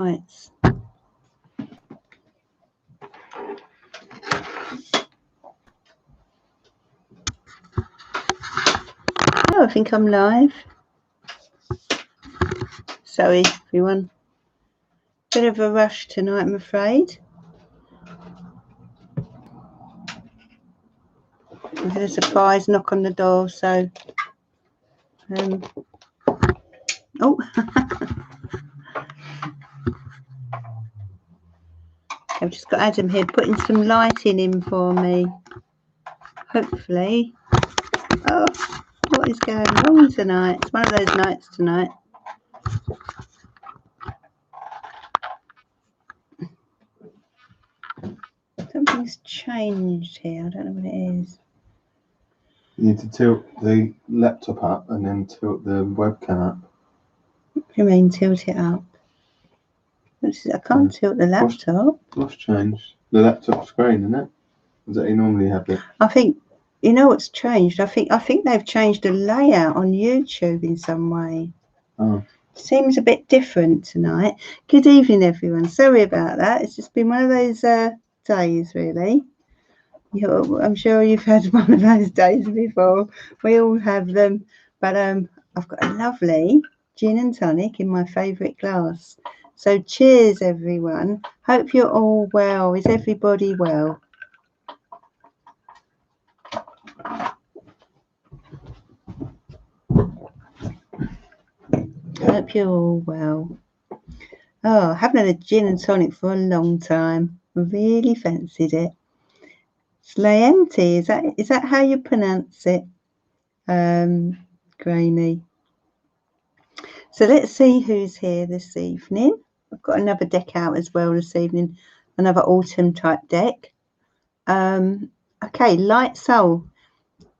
lights. Oh, I think I'm live. Sorry, everyone. Bit of a rush tonight, I'm afraid. I had a surprise knock on the door, so oh. I've just got Adam here putting some lighting in for me. Hopefully. Oh, what is going on tonight? It's one of those nights tonight. Something's changed here. I don't know what it is. You need to tilt the laptop up and then tilt the webcam up. What do you mean, tilt it up? I can't tilt the laptop. What's changed? The laptop screen, isn't it? Is that you normally have it? I think, you know what's changed? I think they've changed the layout on YouTube in some way. Oh. Seems a bit different tonight. Good evening, everyone. Sorry about that. It's just been one of those days, really. I'm sure you've had one of those days before. We all have them. But I've got a lovely gin and tonic in my favourite glass. So cheers, everyone. Hope you're all well. Is everybody well? Hope you're all well. Oh, I haven't had a gin and tonic for a long time. I really fancied it. Slayenti, is that how you pronounce it? Grainy. So let's see who's here this evening. I've got another deck out as well this evening, another autumn type deck. Okay, Light Soul,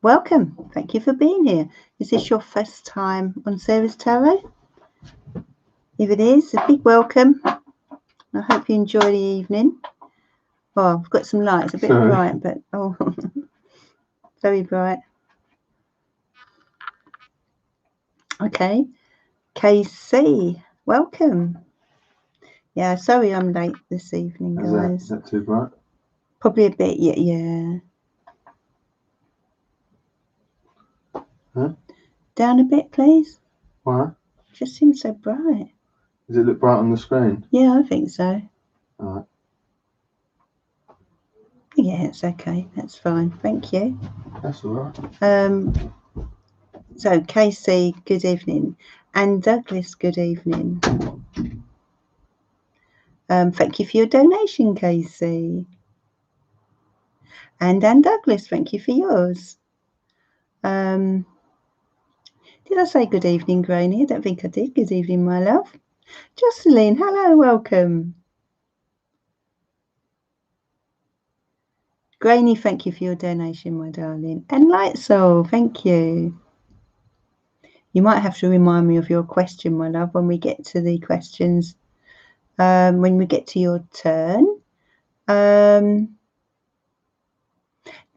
welcome. Thank you for being here. Is this your first time on Sarah's Tarot? If it is, a big welcome. I hope you enjoy the evening. Oh, I've got some lights, a bit bright, but oh, very bright. Okay, KC, welcome. Yeah, sorry I'm late this evening, guys. Is that too bright? Probably a bit, yeah. Huh? Down a bit, please. Why? It just seems so bright. Does it look bright on the screen? Yeah, I think so. All right. Yeah, it's okay. That's fine. Thank you. That's all right. So, Casey, good evening. And Douglas, good evening. Thank you for your donation, Casey. And Anne Douglas, thank you for yours. Did I say good evening, Grainy? I don't think I did. Good evening, my love. Jocelyn, hello, welcome. Grainy, thank you for your donation, my darling. And Light Soul, thank you. You might have to remind me of your question, my love, when we get to the questions, when we get to your turn. Dylan,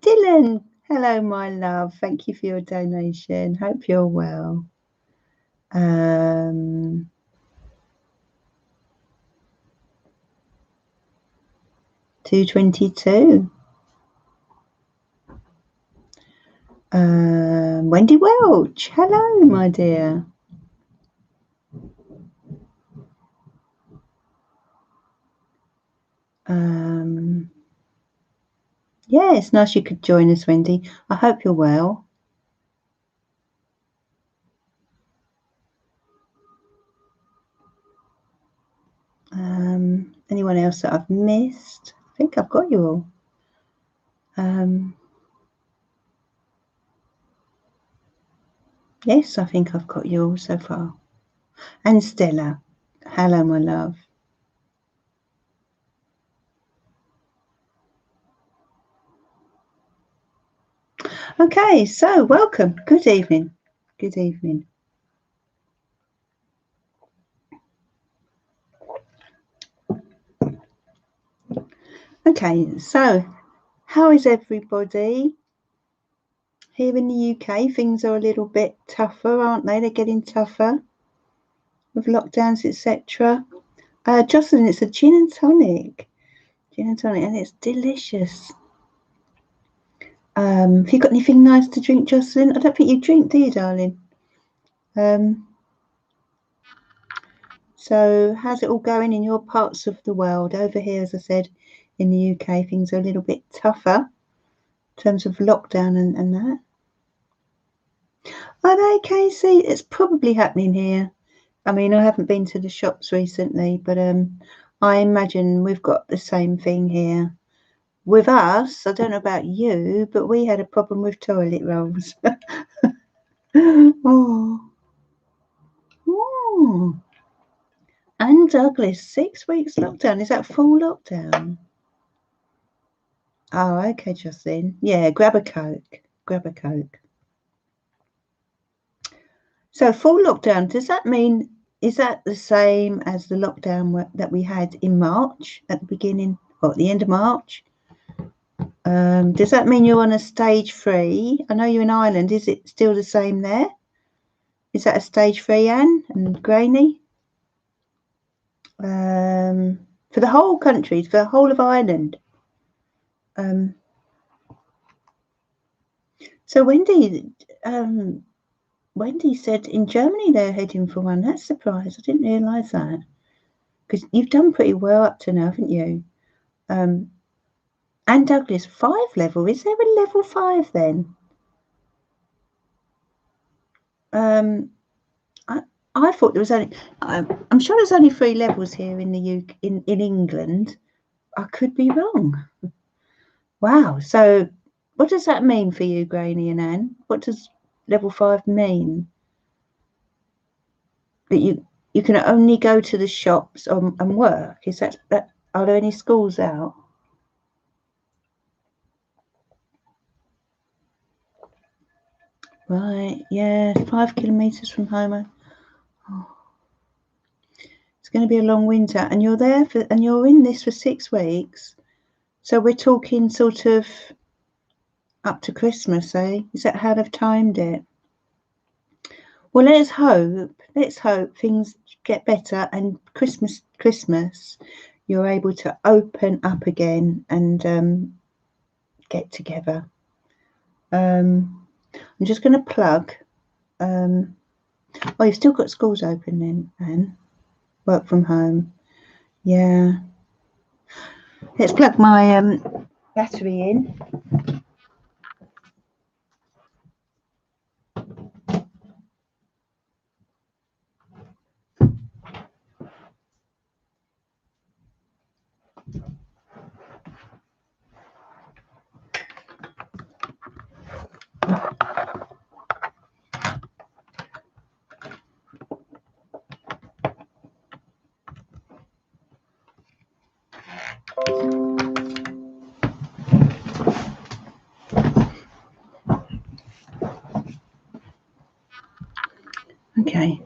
hello, my love. Thank you for your donation. Hope you're well. 222. Wendy Welch, hello, my dear. Yeah, it's nice you could join us, Wendy. I hope you're well. Anyone else that I've missed? I think I've got you all. Yes, I think I've got you all so far. And Stella, hello, my love. Okay, so welcome. Good evening. Good evening. Okay, so how is everybody? Here in the UK, things are a little bit tougher, aren't they? They're getting tougher with lockdowns, etc. Jocelyn, it's a gin and tonic. Gin and tonic, and it's delicious. Have you got anything nice to drink, Jocelyn? I don't think you drink, do you, darling? So how's it all going in your parts of the world? Over here, as I said, in the UK, things are a little bit tougher in terms of lockdown and that. Are they, Casey? It's probably happening here. I mean, I haven't been to the shops recently, but I imagine we've got the same thing here. With us, I don't know about you, but we had a problem with toilet rolls. Oh. Oh. And Douglas, 6 weeks lockdown. Is that full lockdown? Oh, okay, Justin. Yeah, grab a Coke. Grab a Coke. So full lockdown, does that mean, is that the same as the lockdown that we had in March at the beginning or at the end of March? Does that mean you're on a stage 3? I know you're in Ireland. Is it still the same there? Is that a stage 3, Anne and Graney? For the whole country, for the whole of Ireland. So Wendy said in Germany they're heading for one. That's a surprise. I didn't realise that. Because you've done pretty well up to now, haven't you? And Douglas, 5 level. Is there a level 5 then? I thought there was only. I'm sure there's only 3 levels here in the UK, in England. I could be wrong. Wow. So, what does that mean for you, Granny and Anne? What does level 5 mean? That you can only go to the shops and work. Is that? Are there any schools out? Right. Yeah. 5 kilometres from home. Oh. It's going to be a long winter, and you're there and you're in this for 6 weeks. So we're talking sort of up to Christmas, eh? Is that how they've timed it? Well, let's hope things get better, and Christmas, you're able to open up again and get together. I'm just going to plug. Oh, you've still got schools open then, Anne? Work from home. Yeah. Let's plug my battery in. Okay.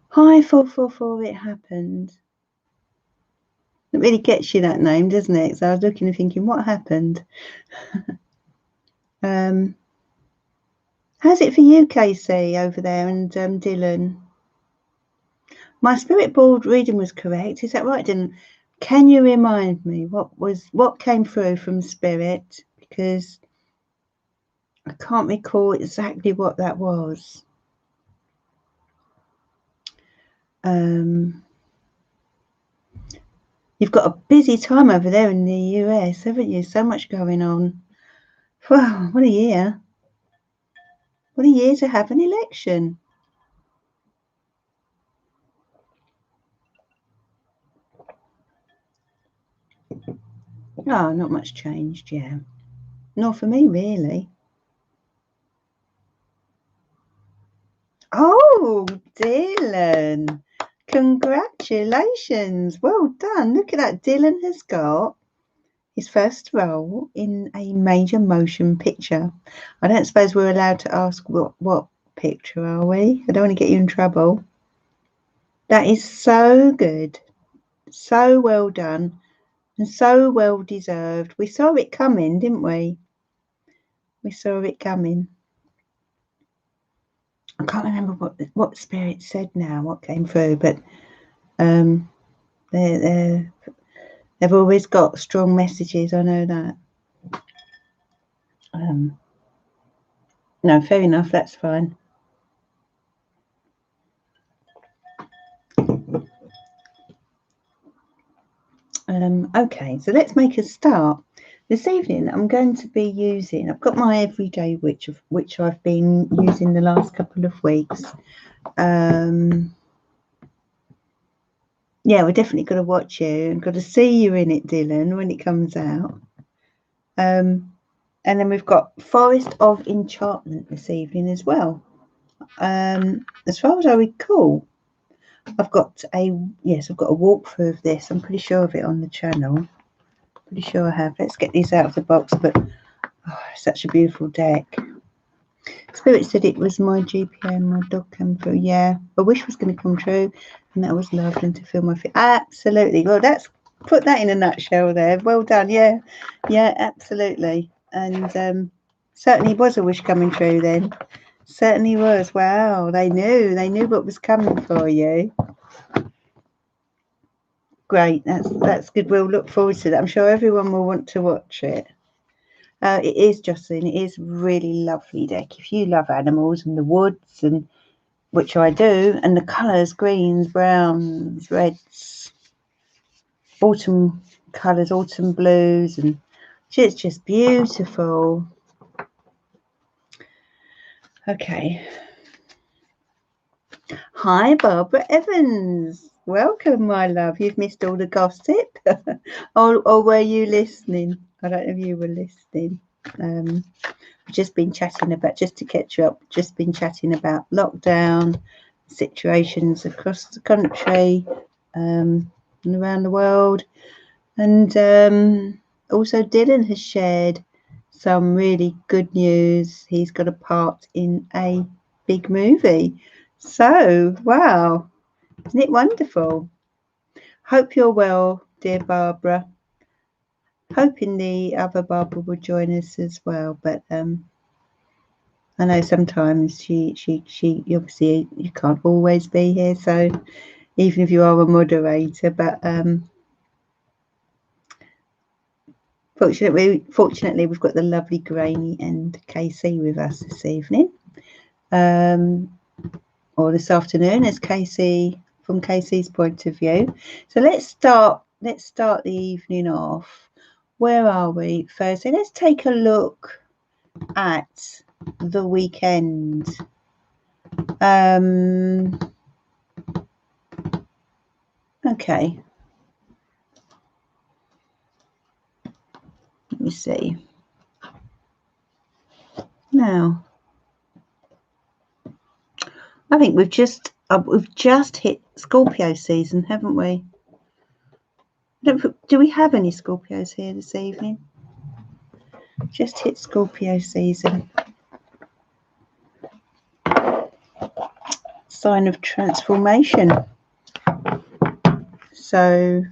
Hi, 444, it happened. It really gets you that name, doesn't it? So I was looking and thinking, what happened? How's it for you, Casey, over there, and Dylan? My spirit board reading was correct. Is that right, Dylan? Can you remind me what came through from spirit? Because I can't recall exactly what that was. You've got a busy time over there in the US, haven't you? So much going on. Wow, what a year. What a year to have an election. Oh, not much changed, yeah. Not for me, really. Oh, Dylan. Congratulations. Well done. Look at that. Dylan has got his first role in a major motion picture. I don't suppose we're allowed to ask what picture, are we? I don't want to get you in trouble. That is so good. So well done. and so well deserved. We saw it coming, didn't we? We saw it coming. I can't remember what Spirit said now, what came through, but they've always got strong messages. I know that. No, fair enough. That's fine. Okay, so let's make a start. This evening I'm going to be using, I've got my everyday witch, which I've been using the last couple of weeks. Yeah, we're definitely going to watch you and got to see you in it, Dylan, when it comes out. And then we've got Forest of Enchantment this evening as well. As far as I recall, I've got a walkthrough of this. I'm pretty sure of it on the channel. Pretty sure I have. Let's get these out of the box, but such a beautiful deck. Spirit said it was my GPA, my dog came through. Yeah, a wish was going to come true, and that was loved and to feel my feet. Absolutely. Well, that's put that in a nutshell there. Well done. Yeah, absolutely. And certainly was a wish coming true then. Certainly was. Wow, they knew what was coming for you. Great, that's good. We'll look forward to that. I'm sure everyone will want to watch it. It is, Jocelyn, it is really lovely deck. If you love animals and the woods, and which I do, and the colours, greens, browns, reds, autumn colours, autumn blues, and it's just beautiful. Okay. Hi, Barbara Evans. Welcome, my love. You've missed all the gossip. or were you listening? I don't know if you were listening. We've just been chatting about, just to catch you up, just been chatting about lockdown situations across the country and around the world. And also Dylan has shared some really good news. He's got a part in a big movie. So, wow, isn't it wonderful? Hope you're well, dear Barbara. Hoping the other Barbara will join us as well, but I know sometimes she obviously you can't always be here, so even if you are a moderator, but fortunately we've got the lovely Grainy and Casey with us this evening. Or this afternoon, as Casey, from Casey's point of view. So let's start the evening off. Where are we? Thursday. Let's take a look at the weekend. Okay. Let me see. Now, I think we've just hit Scorpio season, haven't we? Do we have any Scorpios here this evening? Just hit Scorpio season. Sign of transformation. So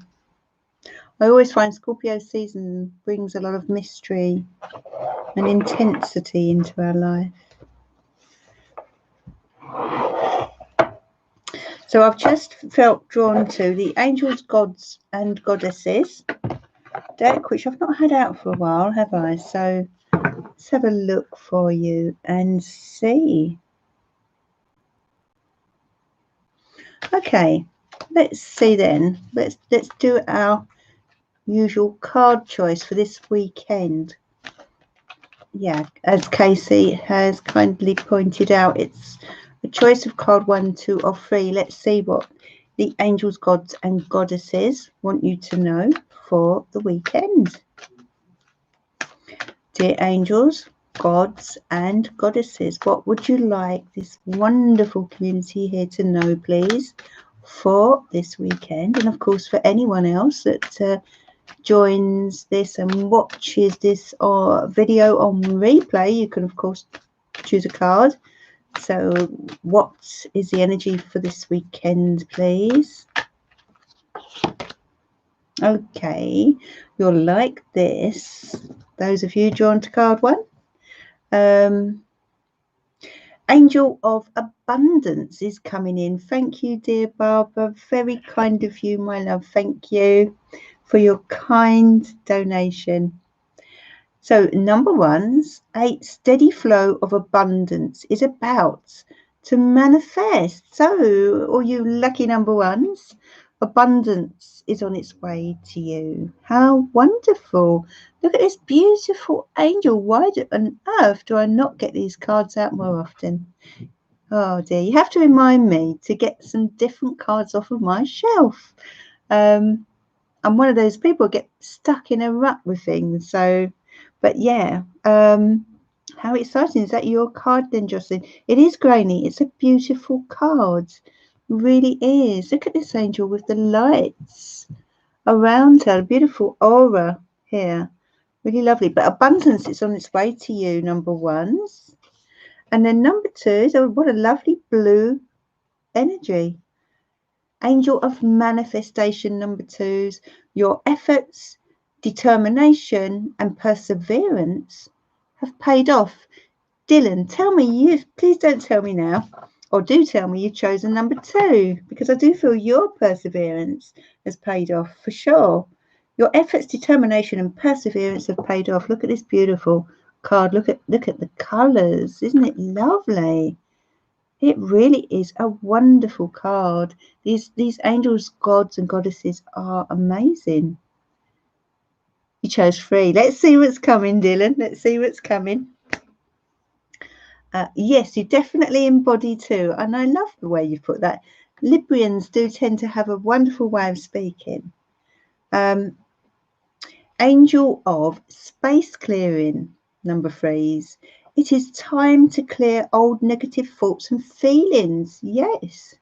I always find Scorpio season brings a lot of mystery and intensity into our life. So I've just felt drawn to the Angels, Gods and Goddesses deck, which I've not had out for a while, have I? So let's have a look for you and see. Okay, let's see then. Let's do our usual card choice for this weekend. Yeah, as Casey has kindly pointed out, it's a choice of card 1, 2 or 3. Let's see what the Angels, Gods and Goddesses want you to know for the weekend. Dear Angels, Gods and Goddesses, what would you like this wonderful community here to know, please, for this weekend? And of course, for anyone else that joins this and watches this video on replay, you can of course choose a card. So what is the energy for this weekend, please? Okay, you'll like this. Those of you drawn to card 1. Angel of Abundance is coming in. Thank you, dear Barbara. Very kind of you, my love. Thank you for your kind donation. So number 1's a steady flow of abundance is about to manifest. So all you lucky number 1's, abundance is on its way to you. How wonderful. Look at this beautiful angel. Why on earth do I not get these cards out more often? Oh dear, you have to remind me to get some different cards off of my shelf. I'm one of those people who get stuck in a rut with things. So, but yeah, how exciting. Is that your card then, Jocelyn? It is grainy. It's a beautiful card. It really is. Look at this angel with the lights around her. Beautiful aura here. Really lovely. But abundance is on its way to you, number 1's. And then number 2, so what a lovely blue energy. Angel of manifestation, number 2's. Your efforts, determination and perseverance have paid off. Dylan, tell me, please don't tell me now, or do tell me you've chosen number 2, because I do feel your perseverance has paid off for sure. Your efforts, determination and perseverance have paid off. Look at this beautiful card. Look at the colours. Isn't it lovely? It really is a wonderful card. These angels, gods and goddesses are amazing. You chose 3. Let's see what's coming, Dylan. Let's see what's coming. Yes, you definitely embody 2. And I love the way you put that. Librians do tend to have a wonderful way of speaking. Angel of space clearing, number 3's. It is time to clear old negative thoughts and feelings. Yes.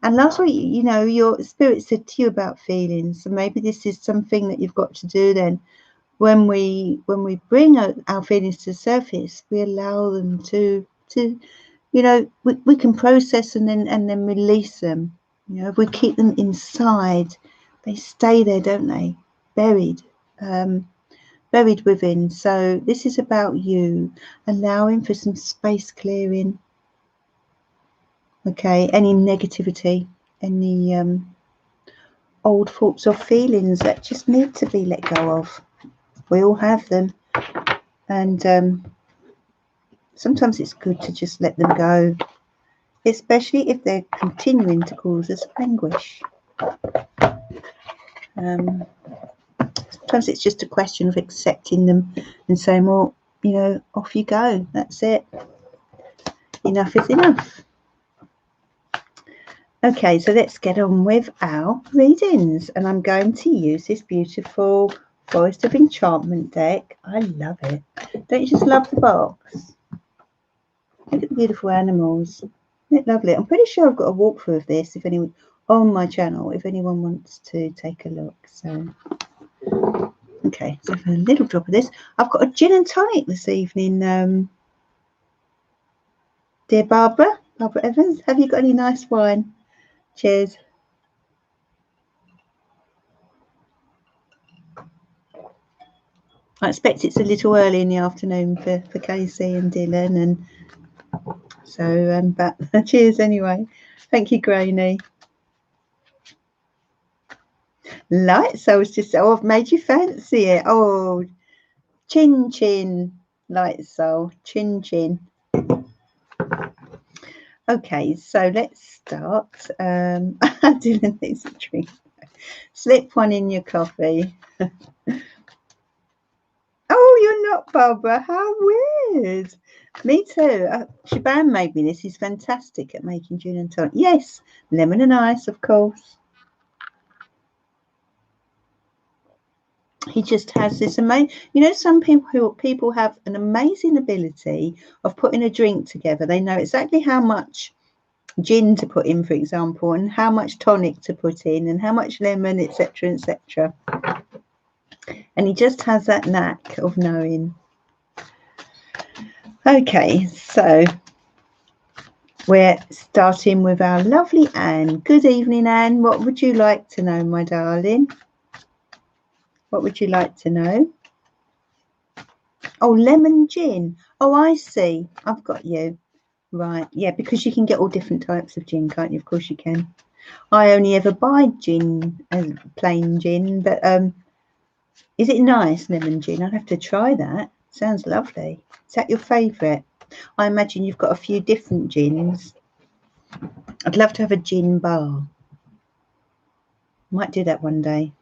And last week, you know, your spirit said to you about feelings. So maybe this is something that you've got to do then. When we bring our feelings to the surface, we allow them to you know, we can process and then release them. You know, if we keep them inside, they stay there, don't they? Buried within. So this is about you allowing for some space clearing. Okay, any negativity, any old thoughts or feelings that just need to be let go of. We all have them, and sometimes it's good to just let them go, especially if they're continuing to cause us anguish. Sometimes it's just a question of accepting them and saying, well, you know, off you go. That's it. Enough is enough. Okay, so let's get on with our readings. And I'm going to use this beautiful Forest of Enchantment deck. I love it. Don't you just love the box? Look at the beautiful animals. Isn't it lovely? I'm pretty sure I've got a walkthrough of this if anyone on my channel, if anyone wants to take a look. So okay, so for a little drop of this, I've got a gin and tonic this evening. Dear Barbara Evans, have you got any nice wine? Cheers. I expect it's a little early in the afternoon for Casey and Dylan, and so but cheers anyway. Thank you, Grainy. Lights, I was just, I've made you fancy it. Oh, chin chin, Light Soul, chin chin. Okay, so let's start. Dylan needs a drink. Slip one in your coffee. Oh, you're not, Barbara. How weird. Me too. Shaban made me this. He's fantastic at making gin and tonic. Yes, lemon and ice, of course. He just has this amazing, you know, some people have an amazing ability of putting a drink together. They know exactly how much gin to put in, for example, and how much tonic to put in and how much lemon, etc., etc. And he just has that knack of knowing. Okay, so we're starting with our lovely Anne. Good evening, Anne. What would you like to know, my darling? What would you like to know? Oh, lemon gin. Oh, I see. I've got you. Right. Yeah, because you can get all different types of gin, can't you? Of course you can. I only ever buy gin as plain gin, but is it nice, lemon gin? I'd have to try that. Sounds lovely. Is that your favourite? I imagine you've got a few different gins. I'd love to have a gin bar. Might do that one day.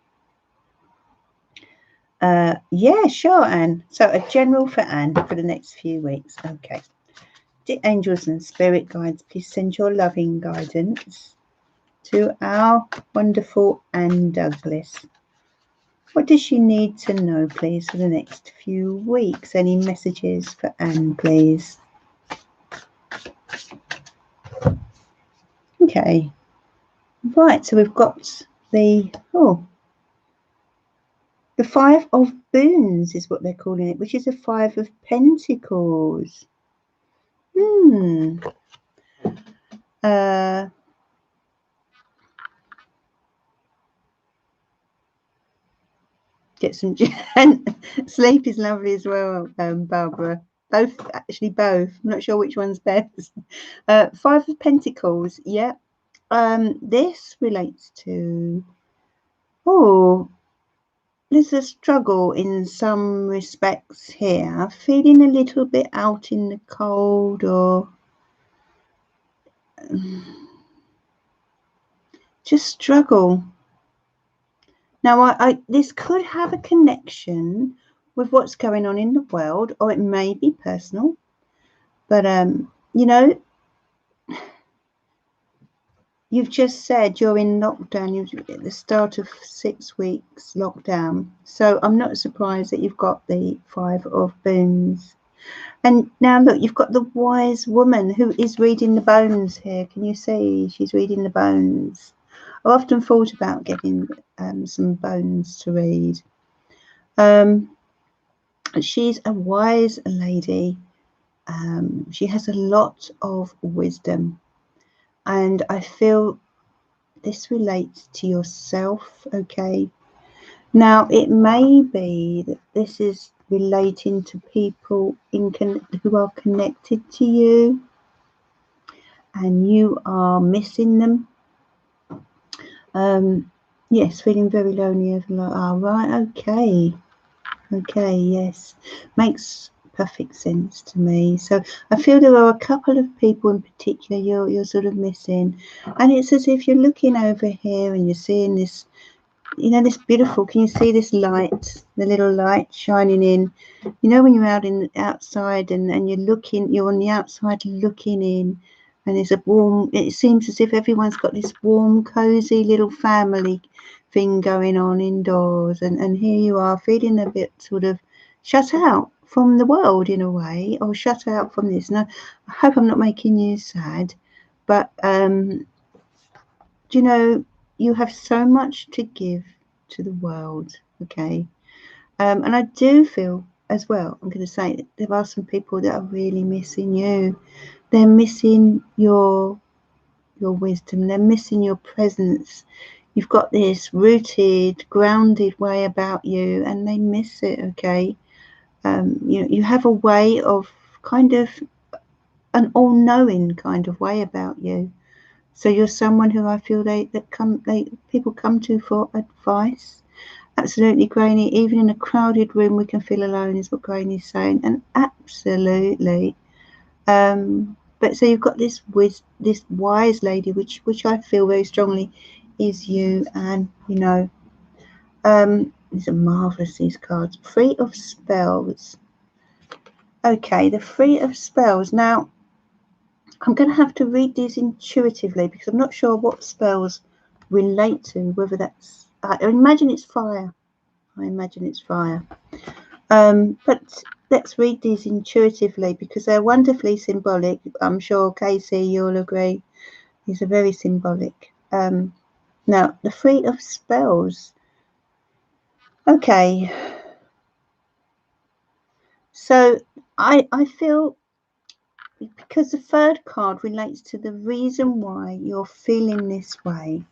Yeah, sure, Anne. So a general for Anne for the next few weeks. Okay. Dear angels and spirit guides, please send your loving guidance to our wonderful Anne Douglas. What does she need to know, please, for the next few weeks? Any messages for Anne, please? Okay. Right, so we've got the Five of Boons is what they're calling it, which is a Five of Pentacles. Get some sleep is lovely as well, Barbara. Both, actually, both. I'm not sure which one's best. Five of Pentacles, yeah. This relates to there's a struggle in some respects here. Feeling a little bit out in the cold, or just struggle. Now, this could have a connection with what's going on in the world, or it may be personal. But you know, you've just said you're in lockdown. You're at the start of 6 weeks lockdown. So I'm not surprised that you've got the Five of Boons. And now look, you've got the wise woman who is reading the bones here. Can you see? She's reading the bones. I've often thought about getting some bones to read. She's a wise lady. She has a lot of wisdom. And I feel this relates to yourself, okay? Now, it may be that this is relating to people who are connected to you, and you are missing them. Yes, feeling very lonely over like, right, okay, yes, makes perfect sense to me. So I feel there are a couple of people in particular you're sort of missing, and it's as if you're looking over here and you're seeing this, this beautiful, can you see this light, the little light shining in, when you're outside and you're on the outside looking in, and there's it seems as if everyone's got this warm, cozy little family thing going on indoors, and here you are feeling a bit sort of shut out from the world in a way, or shut out from this. Now, I hope I'm not making you sad, but you have so much to give to the world, okay? And I do feel as well, I'm going to say that there are some people that are really missing you. They're missing your wisdom. They're missing your presence. You've got this rooted, grounded way about you, and they miss it, okay? You have a way of kind of an all-knowing kind of way about you. So you're someone who I feel people come to for advice. Absolutely, Granny. Even in a crowded room, we can feel alone, is what Granny's saying, and absolutely. But so you've got this wise lady, which I feel very strongly is you, and these are marvelous, these cards. Free of Spells. Okay, the Free of Spells. Now, I'm going to have to read these intuitively because I'm not sure what spells relate to, whether that's... I imagine it's fire. But let's read these intuitively because they're wonderfully symbolic. I'm sure, Casey, you'll agree. These are very symbolic. Now, the Free of Spells. Okay. So I feel... because the third card relates to the reason why you're feeling this way,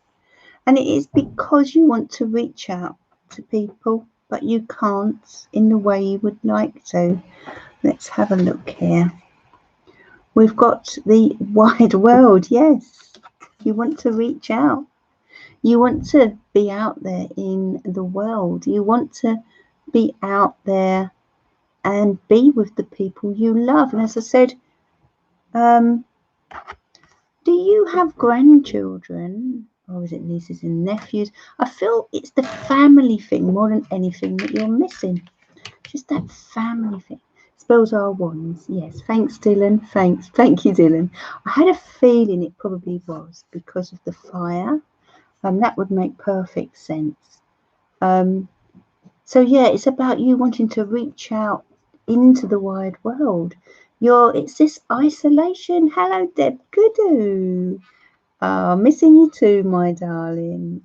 and it is because you want to reach out to people. but you can't in the way you would like to. Let's have a look here. We've got the wide world. Yes, you want to reach out. You want to be out there in the world. You want to be out there and be with the people you love. And as I said, do you have grandchildren? Or is it nieces and nephews? I feel it's the family thing more than anything that you're missing. Just that family thing. Spells are wands. Yes. Thanks, Dylan. Thanks. Thank you, Dylan. I had a feeling it probably was because of the fire. That would make perfect sense. So yeah, it's about you wanting to reach out into the wide world. It's this isolation. Hello, Deb Goodoo. Missing you too, my darling.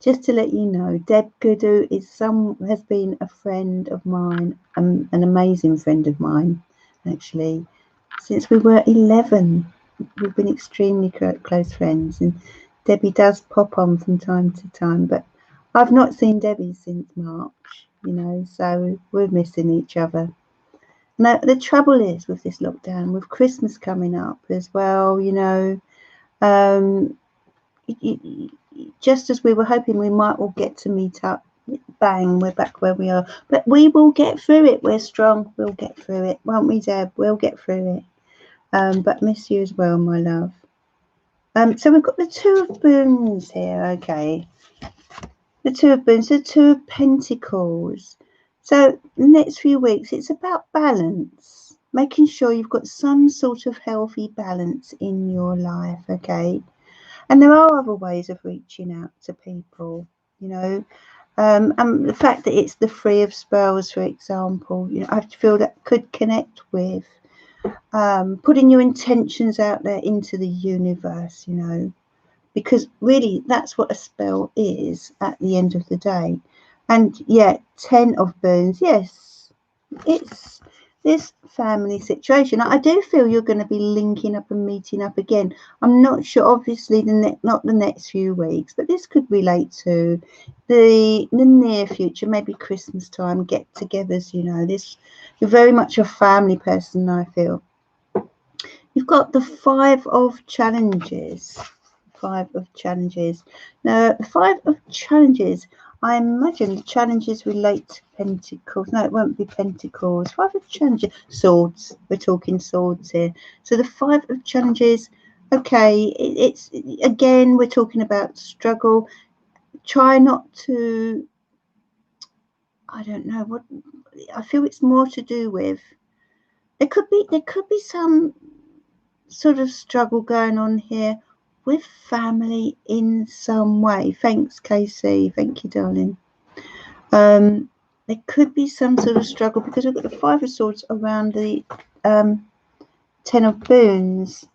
Just to let you know, Deb Goodoo has been a friend of mine, an amazing friend of mine, actually, since we were 11. We've been extremely close friends, and Debbie does pop on from time to time, but I've not seen Debbie since March, so we're missing each other. Now, the trouble is with this lockdown, with Christmas coming up as well, just as we were hoping we might all get to meet up, bang, we're back where we are. But we will get through it. We're strong. We'll get through it. Won't we, Deb? We'll get through it. But miss you as well, my love. So we've got the Two of Spoons here. Okay. The Two of Spoons, the Two of Pentacles. So the next few weeks, it's about balance. Making sure you've got some sort of healthy balance in your life, okay? And there are other ways of reaching out to people, and the fact that it's the Three of Spells, for example, I feel that could connect with putting your intentions out there into the universe, because really that's what a spell is at the end of the day. And yeah, 10 of Spoons, yes, it's this family situation. I do feel you're going to be linking up and meeting up again. I'm not sure, obviously, not the next few weeks, but this could relate to the near future, maybe Christmas time, get-togethers. You're very much a family person, I feel. You've got the Five of Challenges. Five of Challenges. Now, the Five of Challenges, I imagine the challenges relate to Pentacles. No, it won't be Pentacles. Five of Challenges. Swords. We're talking swords here. So the Five of Challenges, okay, it's again, we're talking about struggle. Try not to, I don't know, what I feel it's more to do with. There could be some sort of struggle going on here with family in some way. Thanks, Casey. Thank you, darling. There could be some sort of struggle because we've got the Five of Swords around the 10 of Spoons.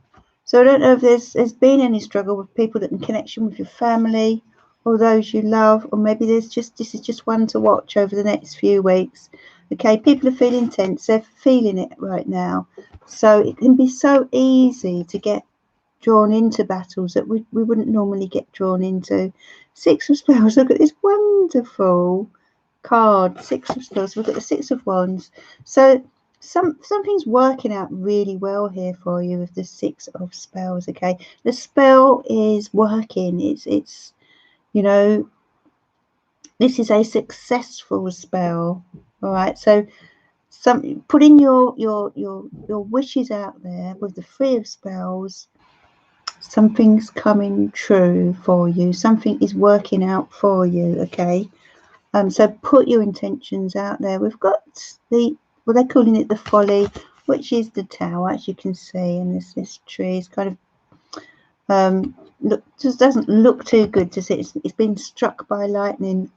So I don't know if there's been any struggle with people that in connection with your family or those you love, or maybe this is just one to watch over the next few weeks. Okay, people are feeling tense. They're feeling it right now. So it can be so easy to get drawn into battles that we wouldn't normally get drawn into. Six of Spells. Look at this wonderful card. Six of Spells. We've got the Six of Wands. So something's working out really well here for you with the Six of Spells. Okay, the spell is working. It's this is a successful spell. All right, so putting your wishes out there with the Three of Spells. Something's coming true for you. Something is working out for you. Okay, so put your intentions out there. We've got they're calling it the Folly, which is the Tower, as you can see, and this tree is kind of just doesn't look too good to see. It's been struck by lightning.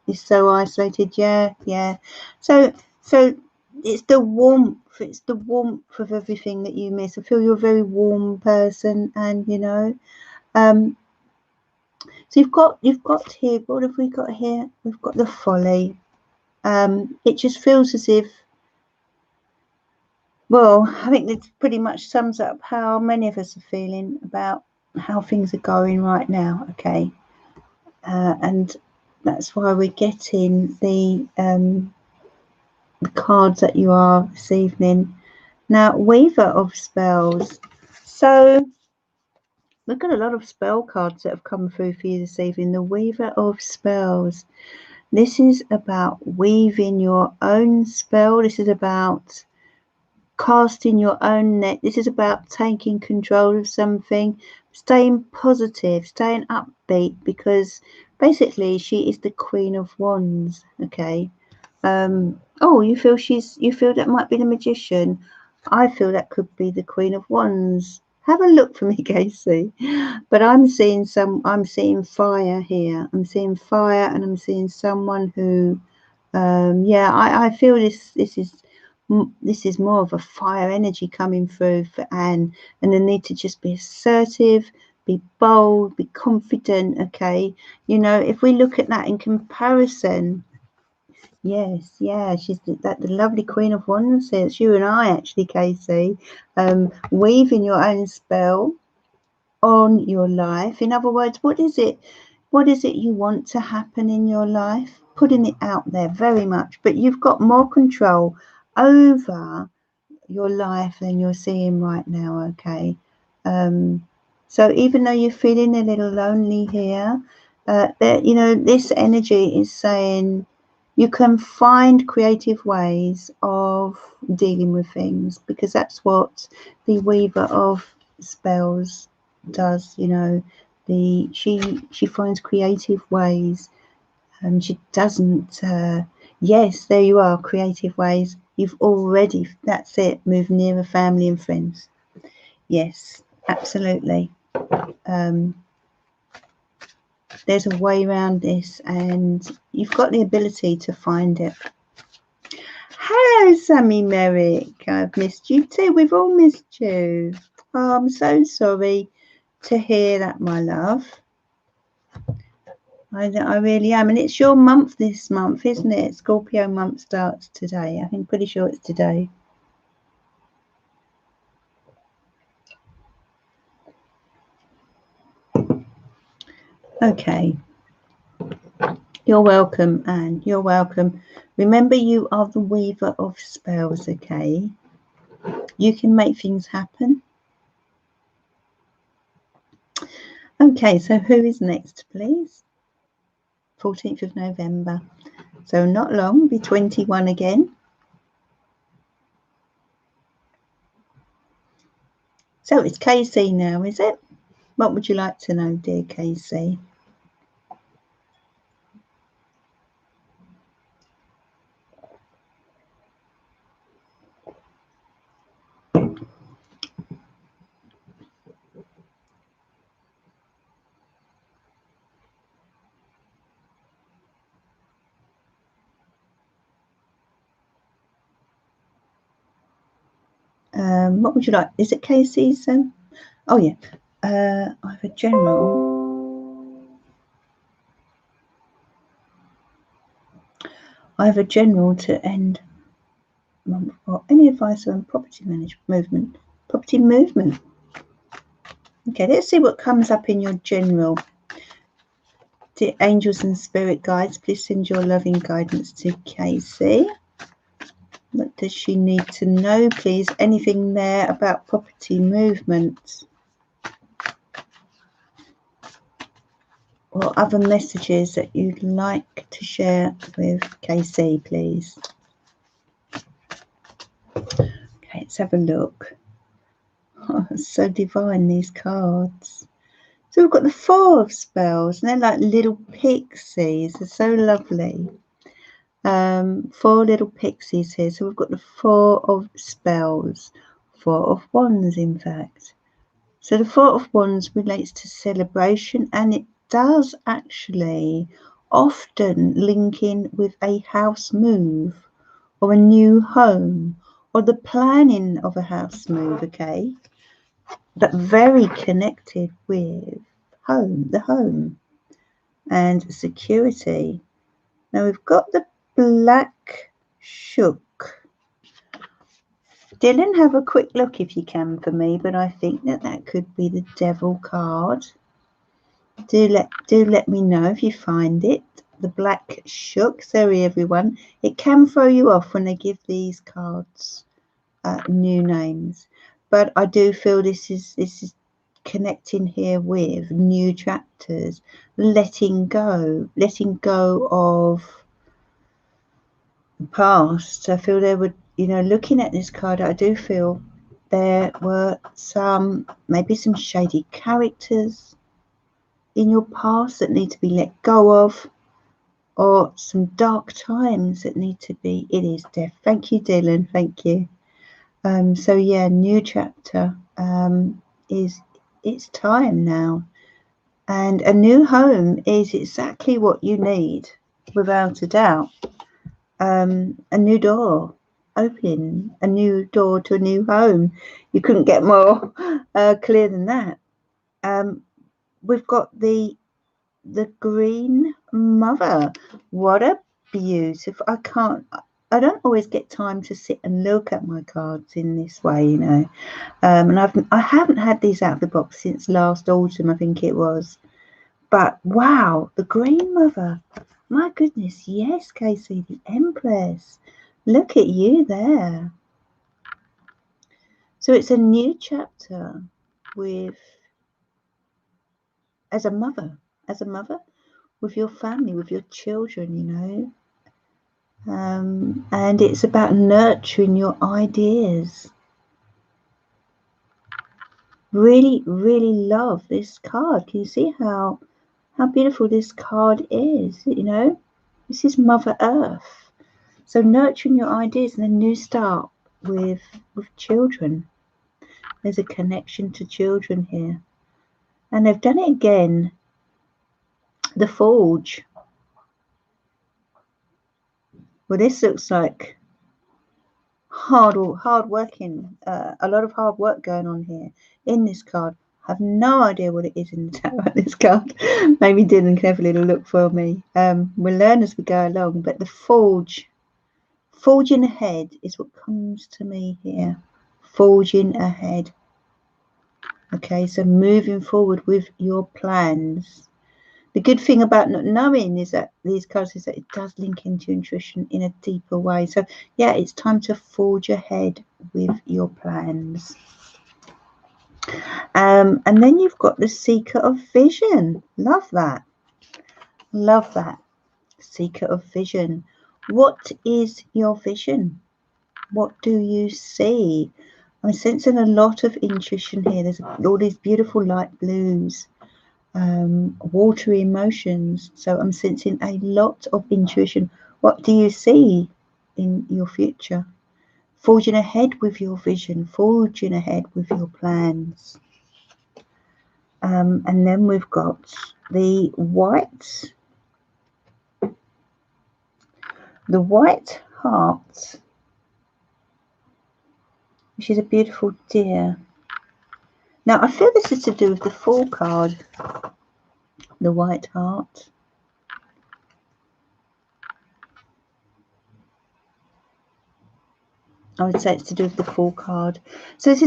It's so isolated. Yeah. So it's the warmth. It's the warmth of everything that you miss. I feel you're a very warm person, and so you've got here. What have we got here? We've got the Folly. It just feels as if, well, I think it pretty much sums up how many of us are feeling about how things are going right now. Okay, and that's why we're getting the cards that you are this evening. Now, Weaver of Spells. So we've got a lot of spell cards that have come through for you this evening. The Weaver of Spells. This is about weaving your own spell. This is about casting your own net. This is about taking control of something, staying positive, staying upbeat, because basically she is the Queen of Wands. Okay. Oh, you feel that might be the Magician. I feel that could be the Queen of Wands. Have a look for me, Casey. But I'm seeing fire here. I'm seeing fire, and I'm seeing someone who, yeah, I feel this is more of a fire energy coming through for Anne, and the need to just be assertive, be bold, be confident. Okay, you know, if we look at that in comparison. Yes, yeah, she's the lovely Queen of Wands. It's you and I, actually, Casey, weaving your own spell on your life. In other words, what is it you want to happen in your life? Putting it out there very much, but you've got more control over your life than you're seeing right now. Okay, so even though you're feeling a little lonely here, you know, this energy is saying you can find creative ways of dealing with things, because that's what the Weaver of Spells does. You know, she finds creative ways, and she doesn't. Yes, there you are, creative ways. You've already, that's it, move nearer family and friends. Yes, absolutely. There's a way around this, and you've got the ability to find it. Hello, Sammy Merrick. I've missed you too. We've all missed you. Oh, I'm so sorry to hear that, my love. I really am. And it's your month this month, isn't it? Scorpio month starts today. I'm pretty sure it's today. Okay. You're welcome, Anne. You're welcome. Remember, you are the Weaver of Spells, okay? You can make things happen. Okay, so who is next, please? 14th of November. So not long, be 21 again. So it's Casey now, is it? What would you like to know, dear Casey? What would you like? Is it Casey's? Oh, yeah. I have a general. I have a general to end. Or any advice on property movement? Property movement. Okay, let's see what comes up in your general. Dear angels and spirit guides, please send your loving guidance to Casey. What does she need to know, please? Anything there about property movement? Or other messages that you'd like to share with Casey, please? Okay, let's have a look. Oh, it's so divine, these cards. So we've got the Four of Spells, and they're like little pixies. They're so lovely. 4 little pixies here. So we've got the Four of Spells, Four of Wands, in fact. So the Four of Wands relates to celebration, and it does actually often link in with a house move or a new home or the planning of a house move, okay? But very connected with the home and security. Now we've got the Black Shook. Dylan, have a quick look if you can for me, but I think that could be the Devil card. Do let me know if you find it. The Black Shook. Sorry, everyone. It can throw you off when they give these cards new names, but I do feel this is connecting here with new chapters, letting go of the past. I feel there would, looking at this card, I do feel there were maybe some shady characters in your past that need to be let go of, or some dark times that need to be. It is death. Thank you, Dylan. Thank you. So yeah, new chapter. It's time now, and a new home is exactly what you need, without a doubt. A new door opening, a new door to a new home. You couldn't get more clear than that. We've got the Green Mother. What a beautiful. I don't always get time to sit and look at my cards in this way, and I haven't had these out of the box since last autumn, I think it was. But wow, the Green Mother. My goodness, yes, Casey, the Empress. Look at you there. So it's a new chapter as a mother, with your family, with your children, and it's about nurturing your ideas. Really, really love this card. Can you see how beautiful this card is? This is Mother Earth. So nurturing your ideas and a new start with children. There's a connection to children here, and they've done it again. The Forge. Well, this looks like hard working. A lot of hard work going on here in this card. I have no idea what it is in the tarot of this card. Maybe Dylan can have a little look for me. We'll learn as we go along. But the Forge, forging ahead is what comes to me here. Forging ahead. Okay, so moving forward with your plans. The good thing about not knowing is that these cards is that it does link into intuition in a deeper way. So yeah, it's time to forge ahead with your plans. And then you've got the Seeker of Vision. Love that. Love that. Seeker of Vision. What is your vision? What do you see? I'm sensing a lot of intuition here. There's all these beautiful light blues. Watery emotions. So I'm sensing a lot of intuition. What do you see in your future? Forging ahead with your vision, forging ahead with your plans. And then we've got the White Heart, which is a beautiful deer. Now I feel this is to do with the Fool card, the White Heart. I would say it's to do with the Fool card. So this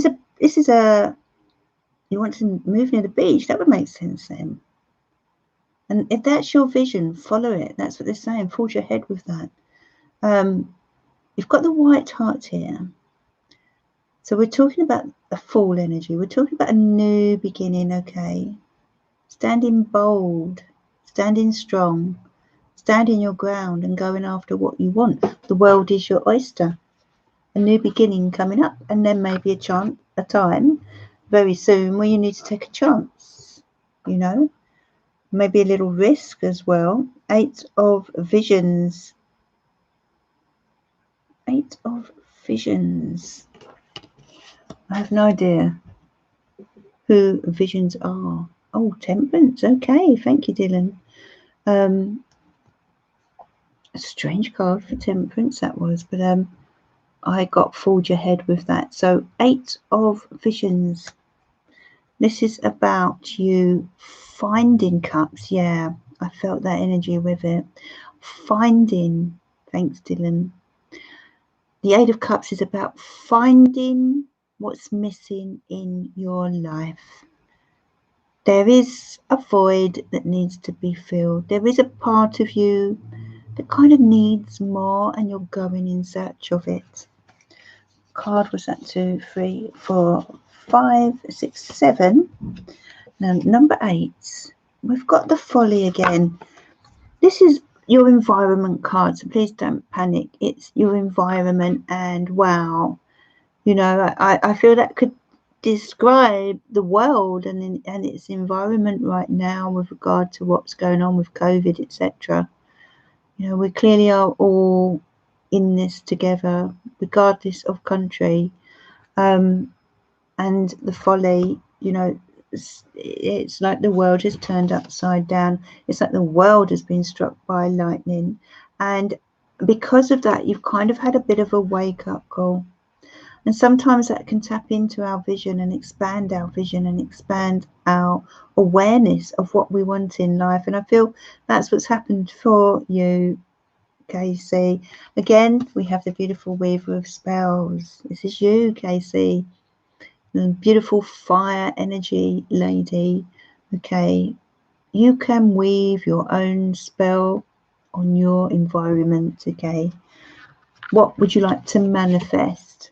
is a you want to move near the beach. That would make sense then. And if that's your vision, follow it. That's what they're saying. Forge ahead with that. You've got the White Heart here. So we're talking about a Fool energy. We're talking about a new beginning, okay? Standing bold, standing strong, standing your ground and going after what you want. The world is your oyster. A new beginning coming up, and then maybe a time very soon where you need to take a chance, maybe a little risk as well. 8 of Visions. 8 of Visions. I have no idea who Visions are. Oh, Temperance. Okay, thank you, Dylan. A strange card for Temperance that was, but I got Forge ahead with that. So 8 of Visions. This is about you finding cups. Yeah, I felt that energy with it. Finding. Thanks, Dylan. The 8 of Cups is about finding what's missing in your life. there is a void that needs to be filled. There is a part of you that kind of needs more, and you're going in search of it. Card was that 2, 3, 4, 5, 6, 7. Now number 8, we've got the Folly again. This is your environment card, so please don't panic. It's your environment, and wow, you know, I feel that could describe the world and its environment right now with regard to what's going on with COVID, etc. You know, we clearly are all in this together, regardless of country. And the Folly, you know, it's like the world has turned upside down. It's like the world has been struck by lightning, and because of that, you've kind of had a bit of a wake-up call. And sometimes that can tap into our vision and expand our vision and expand our awareness of what we want in life. And I feel that's what's happened for you, Casey. Again, we have the beautiful Weaver of Spells. This is you, Casey. The beautiful fire energy lady. Okay, you can weave your own spell on your environment. Okay, what would you like to manifest?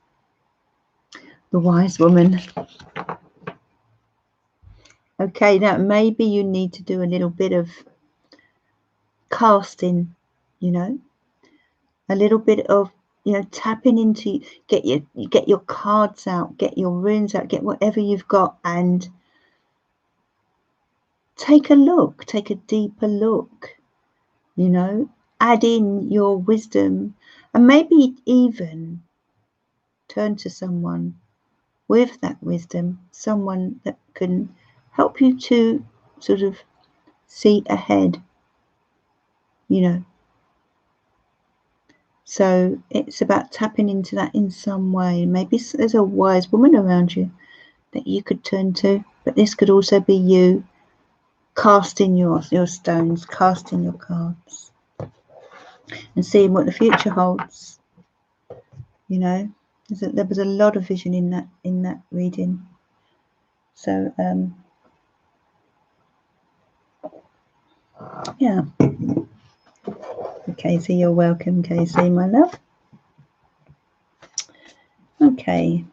The Wise Woman. Okay, now maybe you need to do a little bit of casting, you know, a little bit of, you know, tapping into, get your cards out, get your runes out, get whatever you've got, and take a look, take a deeper look, you know, add in your wisdom, and maybe even turn to someone with that wisdom, someone that can help you to sort of see ahead, you know. So it's about tapping into that in some way. Maybe there's a wise woman around you that you could turn to, but this could also be you casting your stones, casting your cards, and seeing what the future holds. You know, there was a lot of vision in that reading. So yeah. Casey, you're welcome, Casey, my love. Okay.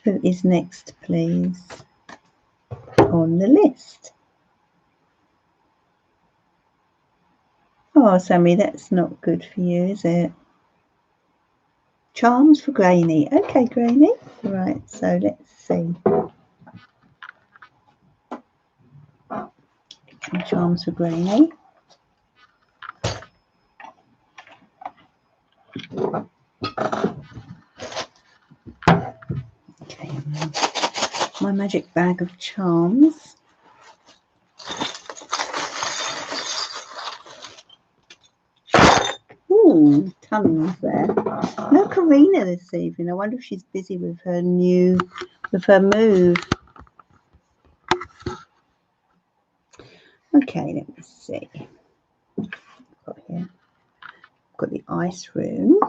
Who is next, please, on the list? Oh, Sammy, that's not good for you, is it? Charms for Granny. Okay, Granny. Right, so let's see. Some charms for Granny. Okay, my magic bag of charms. Ooh, tons there. No Karina this evening. I wonder if she's busy with her move. Okay, let me see. Got here. Got the ice rune.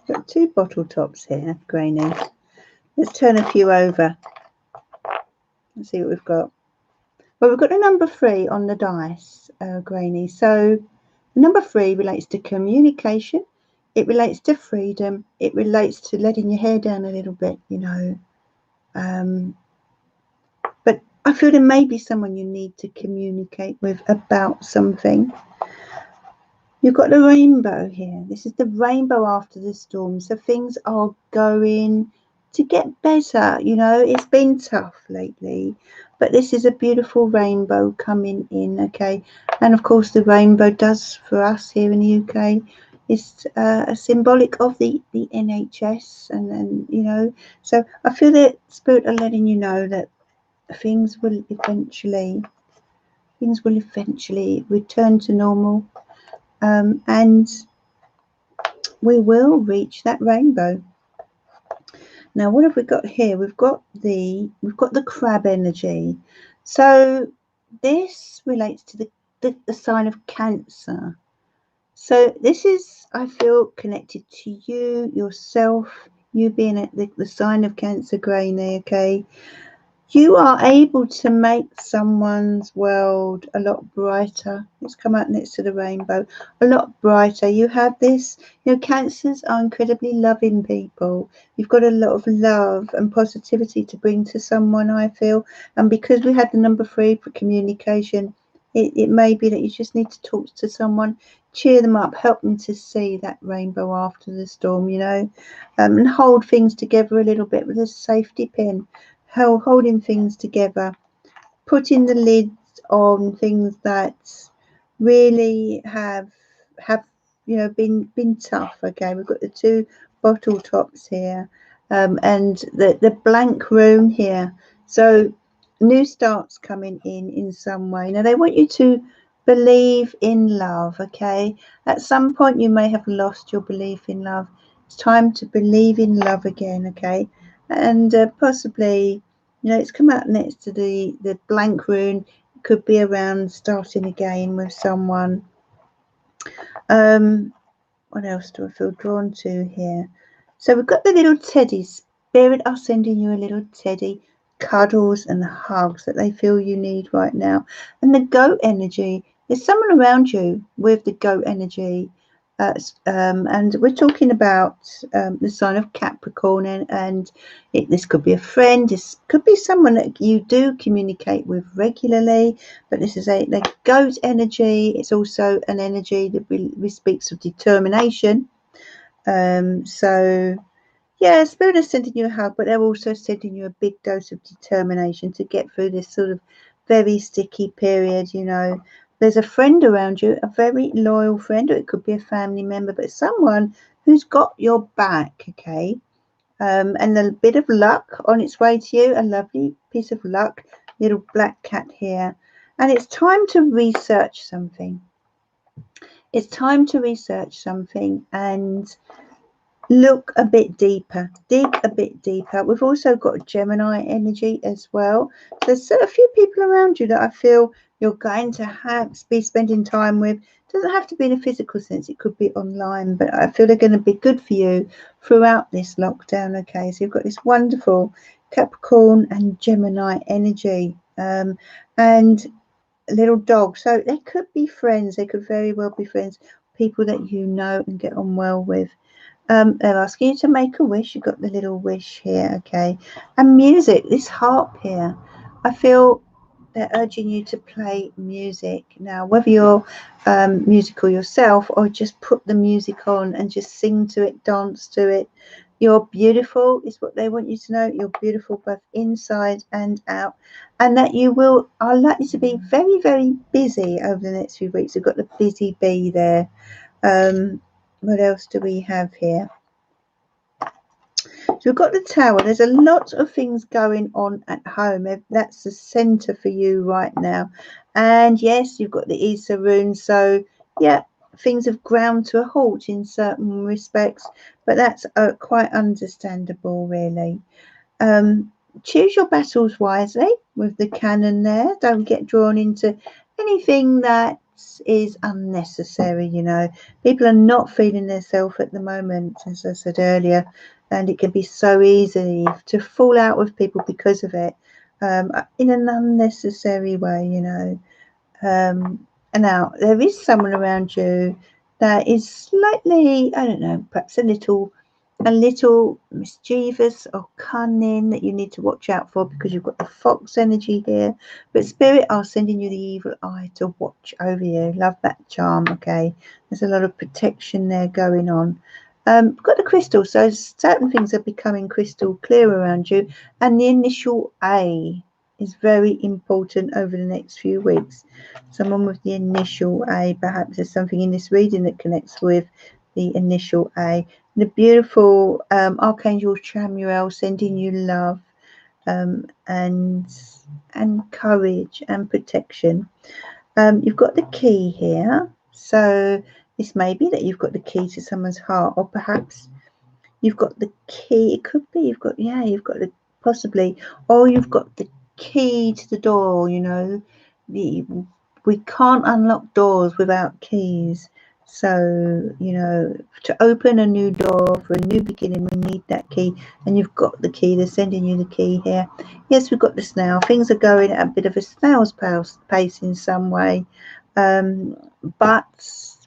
Got 2 bottle tops here, Granny. Let's turn a few over. Let's see what we've got. Well, we've got a number 3 on the dice, Granny. So number 3 relates to communication. It relates to freedom. It relates to letting your hair down a little bit, you know. But I feel there may be someone you need to communicate with about something. You've got the rainbow here. This is the rainbow after the storm. So things are going to get better. You know, it's been tough lately, but this is a beautiful rainbow coming in, okay? And of course, the rainbow does for us here in the UK is a symbolic of the NHS, and then, you know, so I feel that Spirit are letting you know that things will eventually return to normal. And we will reach that rainbow. Now, what have we got here? We've got the crab energy. So this relates to the sign of Cancer. So this is, I feel, connected to you, yourself, you being at the sign of Cancer, Grainy, okay? You are able to make someone's world a lot brighter. It's come out next to the rainbow. A lot brighter. You have this, Cancers are incredibly loving people. You've got a lot of love and positivity to bring to someone, I feel. And because we had the number 3 for communication, it may be that you just need to talk to someone, cheer them up, help them to see that rainbow after the storm, and hold things together a little bit with a safety pin. Holding things together, putting the lids on things that really have been tough. Okay, we've got the 2 bottle tops here, and the blank room here. So new starts coming in some way. Now they want you to believe in love. Okay, at some point you may have lost your belief in love. It's time to believe in love again. Okay, and possibly, it's come out next to the blank rune. It could be around starting again with someone. What else do I feel drawn to here? So we've got the little teddies. Spirit are sending you a little teddy, cuddles and hugs that they feel you need right now. And the goat energy, there's someone around you with the goat energy. And we're talking about the sign of Capricorn, and this could be a friend, this could be someone that you do communicate with regularly, but this is the goat energy. It's also an energy that speaks of determination. So yeah, Spirit is sending you a hug, but they're also sending you a big dose of determination to get through this sort of very sticky period. There's a friend around you, a very loyal friend, or it could be a family member, but someone who's got your back, okay? And a bit of luck on its way to you, a lovely piece of luck, little black cat here. And it's time to research something. It's time to research something and look a bit deeper, dig a bit deeper. We've also got Gemini energy as well. There's a few people around you that I feel you're going to be spending time with. It doesn't have to be in a physical sense, it could be online, but I feel they're going to be good for you throughout this lockdown. Okay, so you've got this wonderful Capricorn and Gemini energy, and a little dog. So they could be friends, they could very well be friends, people that you know and get on well with. They're asking you to make a wish. You've got the little wish here, okay? And music, this harp here, I feel they're urging you to play music. Now, whether you're musical yourself or just put the music on and just sing to it, dance to it. You're beautiful is what they want you to know. You're beautiful both inside and out. And that you are likely to be very, very busy over the next few weeks. You've got the busy bee there. What else do we have here? So we've got the Tower. There's a lot of things going on at home. That's the centre for you right now. And yes, you've got the Issa rune. So yeah, things have ground to a halt in certain respects, but that's quite understandable, really. Choose your battles wisely with the cannon there. Don't get drawn into anything that is unnecessary. People are not feeling themselves at the moment, as I said earlier, and it can be so easy to fall out with people because of it, in an unnecessary way. And now there is someone around you that is slightly, I don't know, perhaps a little mischievous or cunning that you need to watch out for, because you've got the fox energy here. But Spirit are sending you the evil eye to watch over you. Love that charm. Okay, there's a lot of protection there going on. We've got the crystal, so certain things are becoming crystal clear around you, and the initial A is very important over the next few weeks. Someone with the initial A, perhaps there's something in this reading that connects with the initial A. The beautiful Archangel Chamuel sending you love, and courage and protection. You've got the key here, so this may be that you've got the key to someone's heart, or perhaps you've got the key. It could be you've got the possibly, or you've got the key to the door. We can't unlock doors without keys. So, you know, to open a new door for a new beginning, we need that key. And you've got the key. They're sending you the key here. Yes, we've got the snail. Things are going at a bit of a snail's pace in some way. But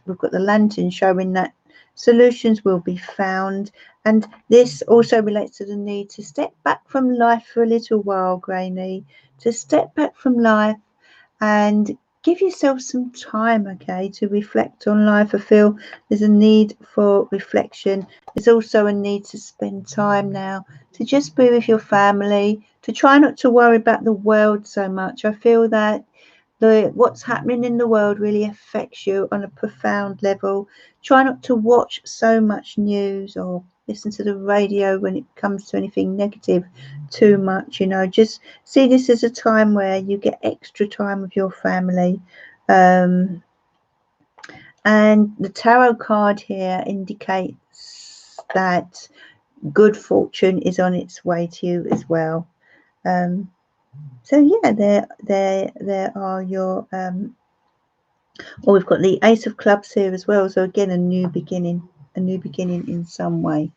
we've got the lantern showing that solutions will be found. And this also relates to the need to step back from life for a little while, Grainy. To step back from life and give yourself some time, okay, to reflect on life. I feel there's a need for reflection. There's also a need to spend time now to just be with your family, to try not to worry about the world so much. I feel that what's happening in the world really affects you on a profound level. Try not to watch so much news or listen to the radio when it comes to anything negative too much. You know, just see this as a time where you get extra time with your family. And the tarot card here indicates that good fortune is on its way to you as well. So yeah, there are your we've got the Ace of Clubs here as well. So again, a new beginning in some way.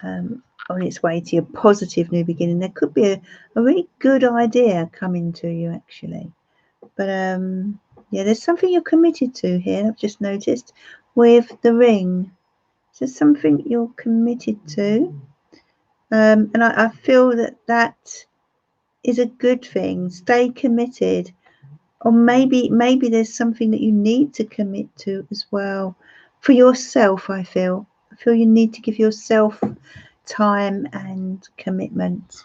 On its way to your positive new beginning. There could be a really good idea coming to you actually. But yeah, there's something you're committed to here. I've just noticed with the ring. So something you're committed to. And I feel that is a good thing. Stay committed. Or maybe there's something that you need to commit to as well for yourself. I feel you need to give yourself time and commitment.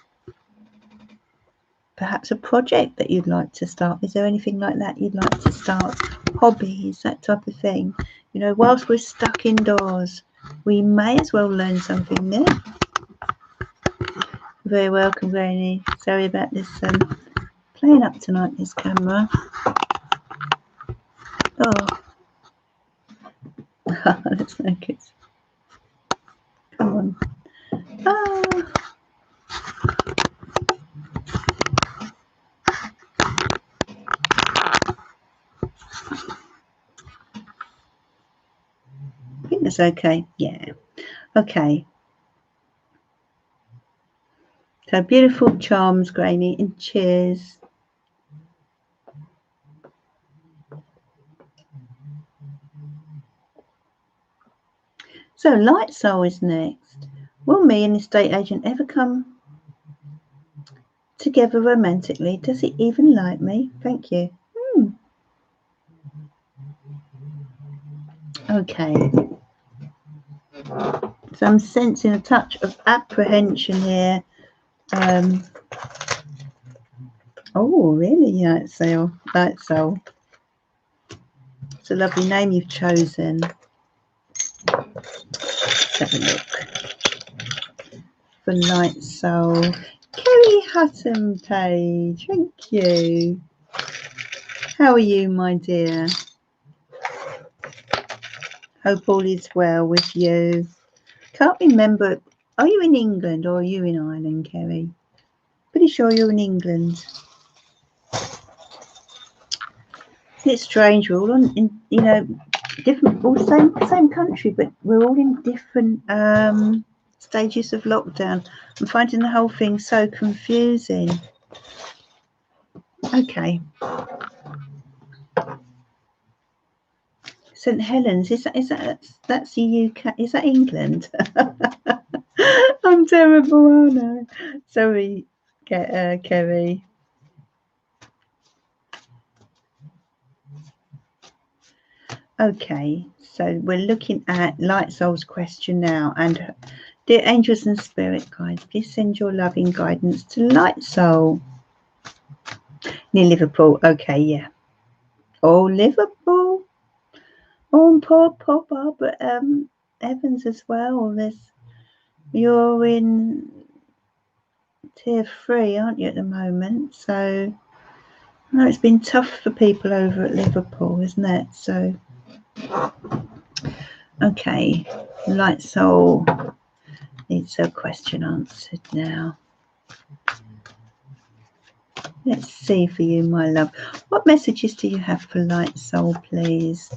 Perhaps a project that you'd like to start. Is there anything like that you'd like to start? Hobbies, that type of thing. You know, whilst we're stuck indoors, we may as well learn something new. Very welcome, Granny. Sorry about this playing up tonight, this camera. Oh, that's no good. Come on. Ah. I think that's okay. Yeah. Okay. So beautiful charms, Granny, and cheers. So Light Soul is next. Will me and the estate agent ever come together romantically? Does he even like me? Thank you. Okay. So I'm sensing a touch of apprehension here. Oh, really? Light Soul. Light Soul. It's a lovely name you've chosen. Let's have a look. For Light Soul. Kerry Hutton Page. Thank you. How are you, my dear? Hope all is well with you. Can't remember. Are you in England or are you in Ireland, Kerry? Pretty sure you're in England. Isn't it strange? We're all in you know, different, all same country, but we're all in different stages of lockdown. I'm finding the whole thing so confusing. Okay. St Helens, that's the UK? Is that England? I'm terrible, aren't I? Sorry, Kerry. Okay, so we're looking at Light Soul's question now. And dear angels and spirit guides, please send your loving guidance to Light Soul. Near Liverpool. Okay, yeah. Oh, Liverpool. Oh, and poor Barbara Evans as well. You're in tier 3, aren't you, at the moment? So, no, it's been tough for people over at Liverpool, isn't it? So, okay, Light Soul needs her question answered now. Let's see for you, my love. What messages do you have for Light Soul, please?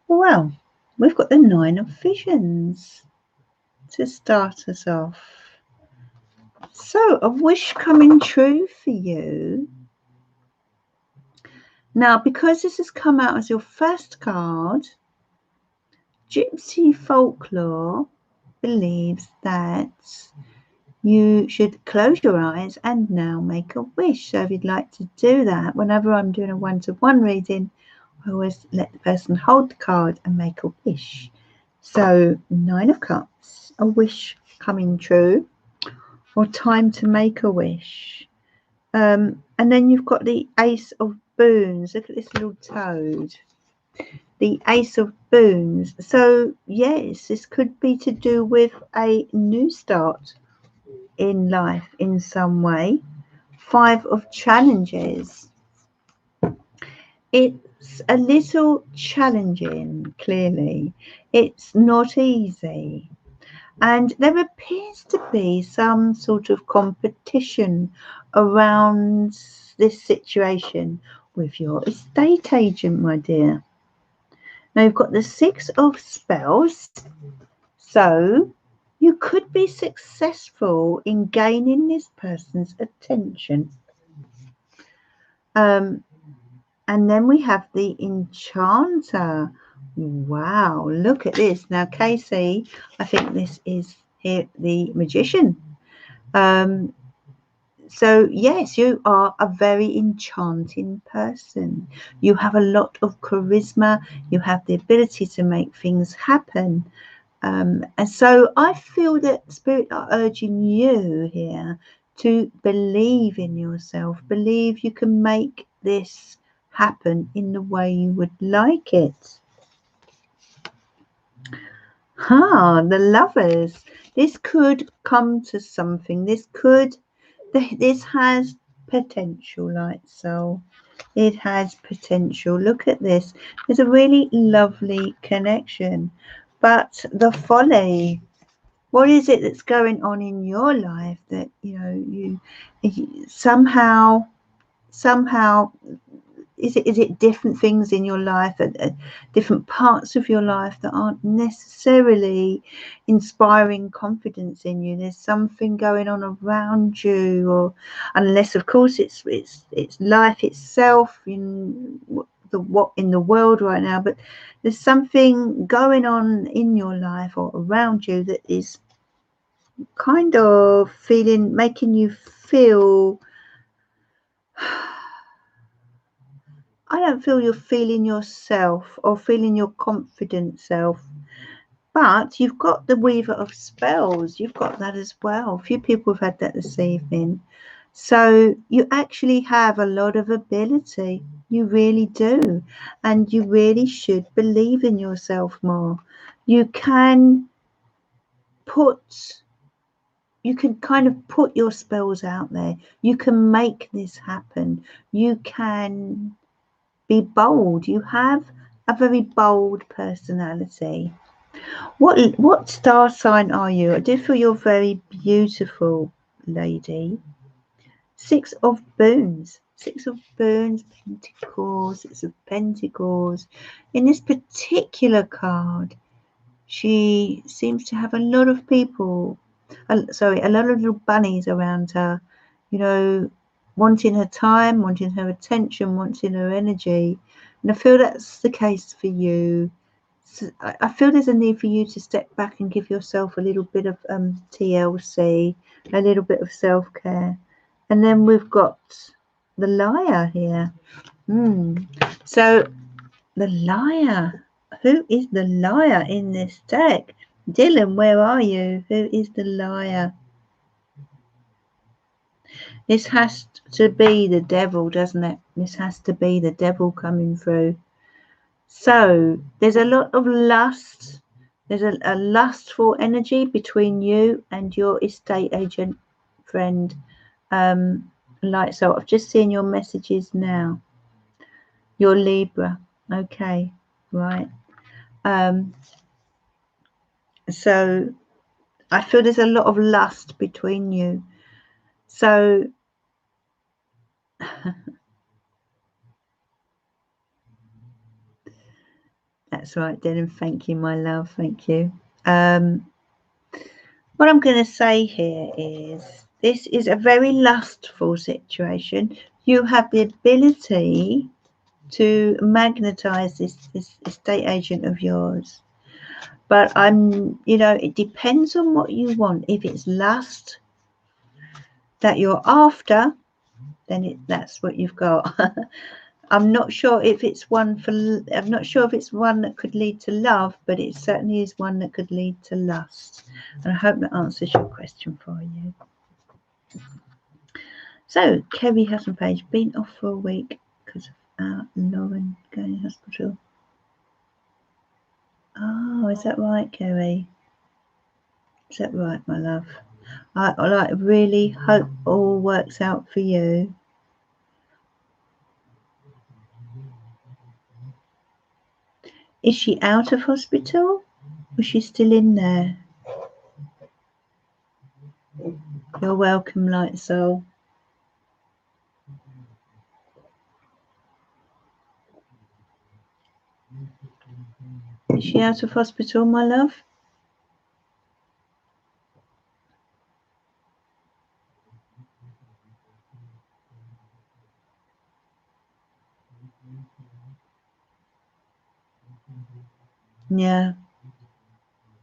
Well, we've got the Nine of Visions to start us off. So, a wish coming true for you. Now, because this has come out as your first card, Gypsy Folklore believes that you should close your eyes and now make a wish. So if you'd like to do that, whenever I'm doing a one-to-one reading, I always let the person hold the card and make a wish. So 9 of Cups, a wish coming true, or time to make a wish. And then you've got the Ace of Boons. Look at this little toad. The Ace of Boons. So yes, this could be to do with a new start in life in some way. 5 of Challenges. It's a little challenging, clearly. It's not easy. And there appears to be some sort of competition around this situation with your estate agent, my dear. Now you've got the 6 of Spells. So you could be successful in gaining this person's attention. And then we have the Enchanter. Wow, look at this. Now, Casey, I think this is here the Magician. So, yes, you are a very enchanting person. You have a lot of charisma. You have the ability to make things happen. And so I feel that Spirit are urging you here to believe in yourself. Believe you can make this happen in the way you would like it. The Lovers. This could come to something. This has potential, Light Soul. It has potential. Look at this. There's a really lovely connection. But the folly, what is it that's going on in your life that, you somehow is it different things in your life at different parts of your life that aren't necessarily inspiring confidence in you? There's something going on around you, or unless of course it's life itself in the world right now, but there's something going on in your life or around you that is kind of making you feel, I don't feel you're feeling yourself or feeling your confident self. But you've got the Weaver of Spells. You've got that as well. A few people have had that this evening. So you actually have a lot of ability. You really do. And you really should believe in yourself more. You can kind of put your spells out there. You can make this happen. You can be bold. You have a very bold personality. What star sign are you? I do feel you're very beautiful, lady. 6 of Boons. 6 of Boons, Pentacles, 6 of Pentacles. In this particular card, she seems to have a lot of people, a lot of little bunnies around her, wanting her time, wanting her attention, wanting her energy. And I feel that's the case for you. So I feel there's a need for you to step back and give yourself a little bit of TLC, a little bit of self-care. And then we've got the Liar here. So the Liar. Who is the Liar in this deck? Dylan, where are you? Who is the Liar? This has to be the devil, doesn't it? This has to be the devil coming through. So there's a lot of lust. There's a lustful energy between you and your estate agent friend. Light Soul, I've just seen your messages now. You're Libra. Okay, right. So I feel there's a lot of lust between you. So That's right, Dylan. Thank you, my love. Thank you. What I'm going to say here is this is a very lustful situation. You have the ability to magnetize this estate agent of yours. But it depends on what you want. If it's lust that you're after, then that's what you've got. I'm not sure if it's one that could lead to love, but it certainly is one that could lead to lust. And I hope that answers your question for you. So, Kerry Hutton Page, been off for a week because of Lauren going to hospital. Oh, is that right, Kerry? Is that right, my love? I really hope all works out for you. Is she out of hospital? Or is she still in there? You're welcome, Light Soul. Is she out of hospital, my love? Yeah.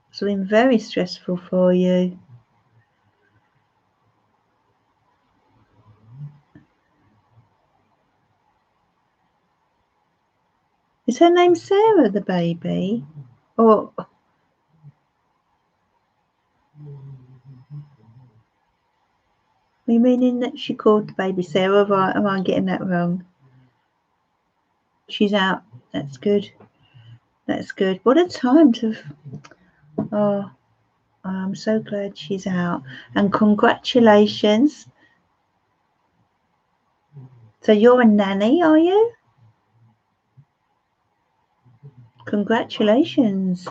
It's been very stressful for you. Is her name Sarah, the baby? Or are you meaning that she called the baby Sarah? Or am I getting that wrong? She's out. That's good. That's good. What a time to... Oh, I'm so glad she's out. And congratulations. So you're a nanny, are you? Congratulations.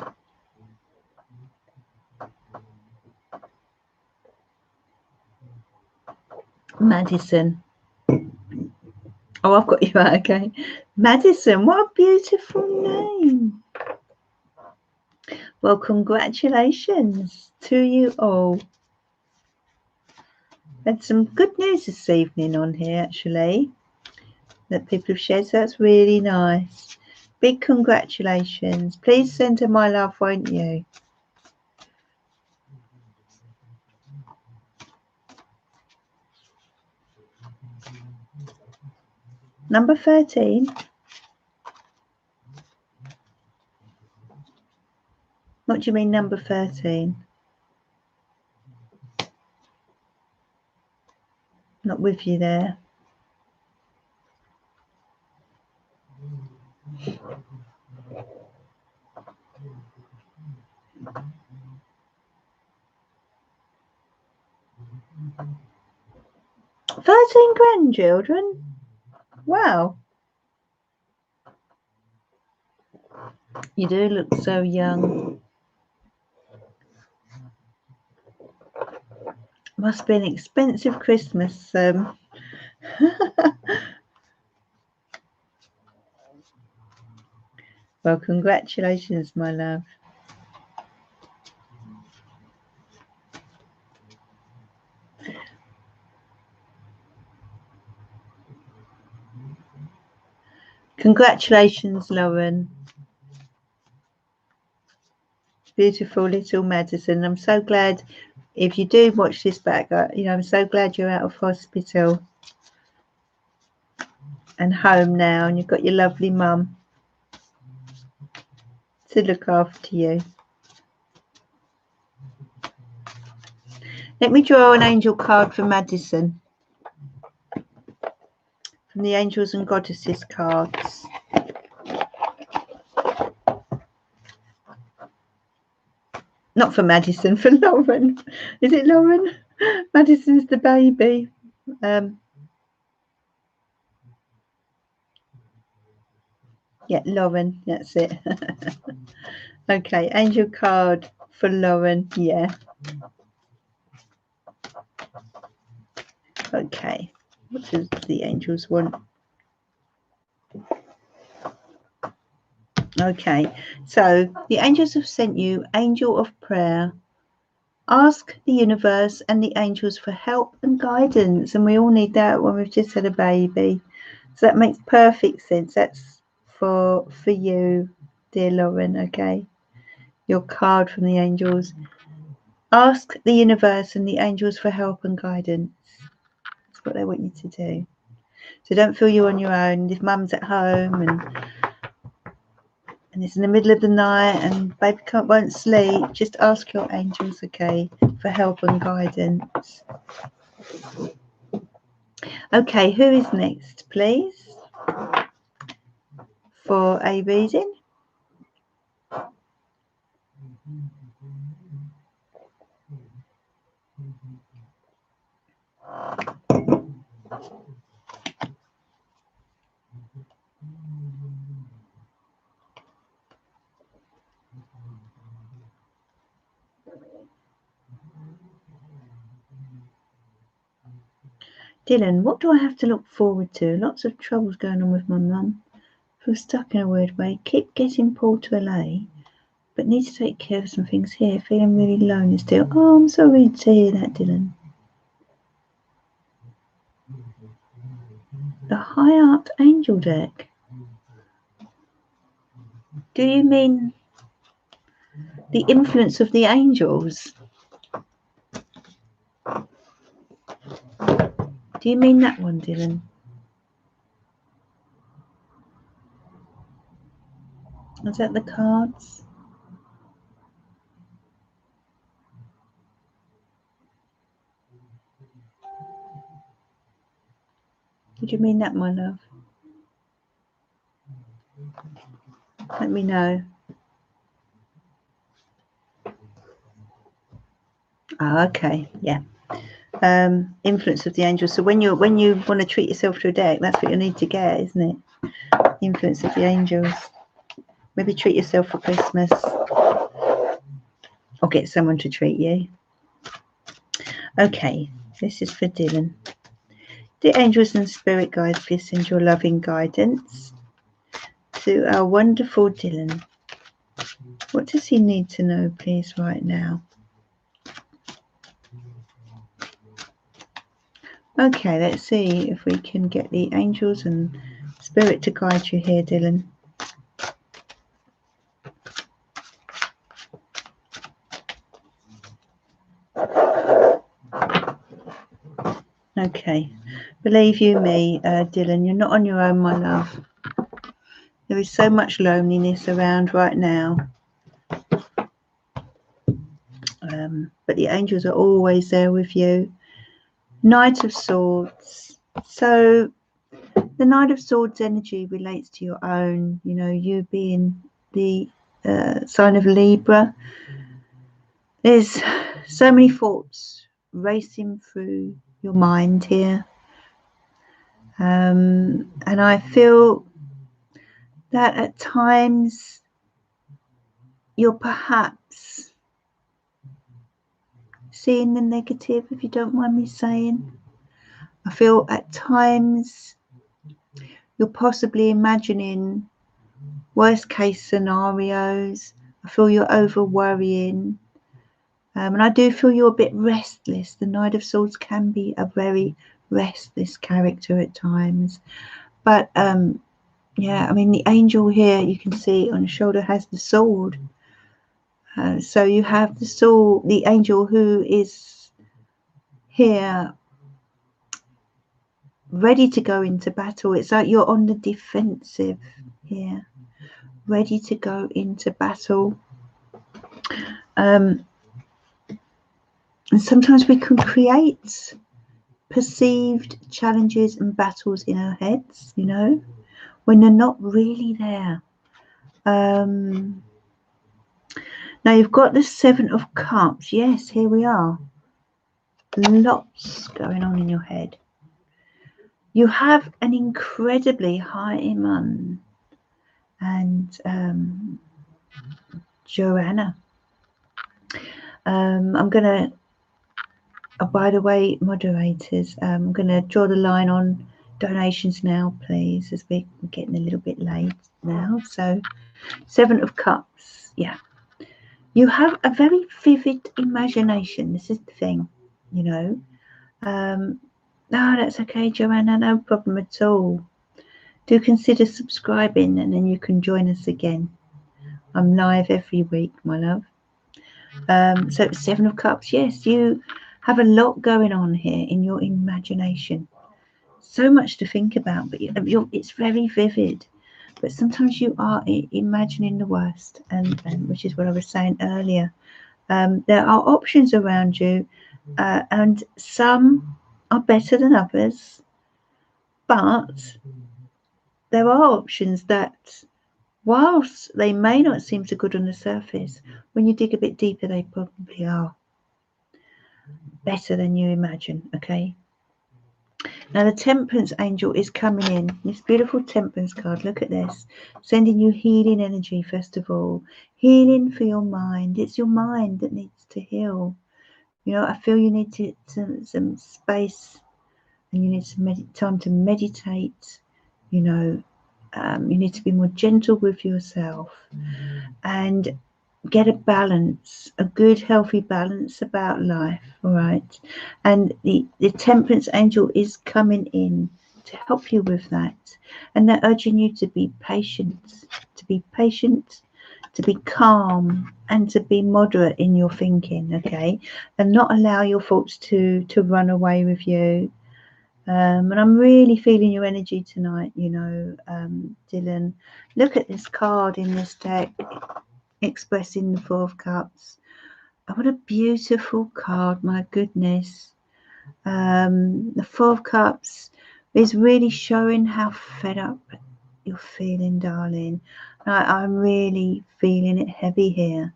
Madison. Oh, I've got you out, okay. Madison, what a beautiful name. Well, congratulations to you all. Had some good news this evening on here, actually, that people have shared, so that's really nice. Big congratulations. Please send her my love, won't you? Number 13. What do you mean number 13? Not with you there. "13 grandchildren? Wow. You do look so young. Must be an expensive Christmas. Well, congratulations, my love. Congratulations, Lauren. Beautiful little Madison. I'm so glad if you do watch this back, I'm so glad you're out of hospital and home now, and you've got your lovely mum to look after you. Let me draw an angel card for Madison from the Angels and Goddesses cards. Not for Madison, for Lauren. Is it Lauren? Madison's the baby. Yeah, Lauren, that's it. Okay, angel card for Lauren, yeah. Okay, what does the angels want? Okay, so the angels have sent you angel of prayer. Ask the universe and the angels for help and guidance, and we all need that when we've just had a baby. So that makes perfect sense. That's for you, dear Lauren. Okay, your card from the angels. Ask the universe and the angels for help and guidance. That's what they want you to do. So don't feel you're on your own. If mum's at home and it's in the middle of the night and baby won't sleep, just ask your angels, okay, for help and guidance. Okay, who is next, please, for a reading? Dylan, what do I have to look forward to? Lots of troubles going on with my mum. Feel stuck in a weird way. Keep getting pulled to LA, but need to take care of some things here. Feeling really lonely still. Oh, I'm sorry to hear that, Dylan. The High Archangel deck. Do you mean the influence of the angels? Do you mean that one, Dylan? Is that the cards? Did you mean that, my love? Let me know. Oh, okay, yeah. Influence of the angels. So when you want to treat yourself to a deck, that's what you need to get, isn't it? Influence of the angels. Maybe treat yourself for Christmas, or get someone to treat you. Okay, this is for Dylan. Dear angels and spirit guides, please send your loving guidance to our wonderful Dylan. What does he need to know, please, right now? Okay, let's see if we can get the angels and spirit to guide you here, Dylan. Okay, believe you me, Dylan, you're not on your own, my love. There is so much loneliness around right now. But the angels are always there with you. Knight of Swords. So the Knight of Swords energy relates to your own, you know, you being the sign of Libra. There's so many thoughts racing through your mind here. And I feel that at times you're perhaps seeing the negative, if you don't mind me saying. I feel at times you're possibly imagining worst case scenarios. I feel you're over worrying. And I do feel you're a bit restless. The Knight of Swords can be a very restless character at times. But yeah, I mean, the angel here, you can see on his shoulder has the sword. So you have the sword, the angel who is here ready to go into battle. It's like you're on the defensive here, ready to go into battle. And sometimes we can create perceived challenges and battles in our heads, you know, when they're not really there. Now you've got the Seven of Cups. Yes, here we are. Lots going on in your head. You have an incredibly high iman. And Joanna. I'm going to, by the way, moderators, I'm going to draw the line on donations now, please, as we're getting a little bit late now. So Seven of Cups. Yeah. You have a very vivid imagination. This is the thing, you know. No, that's okay, Joanna. No problem at all. Do consider subscribing, and then you can join us again. I'm live every week, my love. So Seven of Cups. Yes, you have a lot going on here in your imagination. So much to think about, but it's very vivid. But sometimes you are imagining the worst, and which is what I was saying earlier. There are options around you, and some are better than others, but there are options that, whilst they may not seem so good on the surface, when you dig a bit deeper, they probably are better than you imagine. Okay. Now the Temperance Angel is coming in. This beautiful Temperance card. Look at this. Sending you healing energy, first of all. Healing for your mind. It's your mind that needs to heal. You know, I feel you need some space, and you need some time to meditate. You know, you need to be more gentle with yourself and get a balance, a good, healthy balance about life. All right. And the Temperance Angel is coming in to help you with that. And they're urging you to be patient, to be calm, and to be moderate in your thinking, okay? And not allow your thoughts to run away with you. And I'm really feeling your energy tonight, you know, Dylan. Look at this card in this deck, expressing the Four of Cups. Oh, what a beautiful card, my goodness. The Four of Cups is really showing how fed up you're feeling, darling. I'm really feeling it heavy here.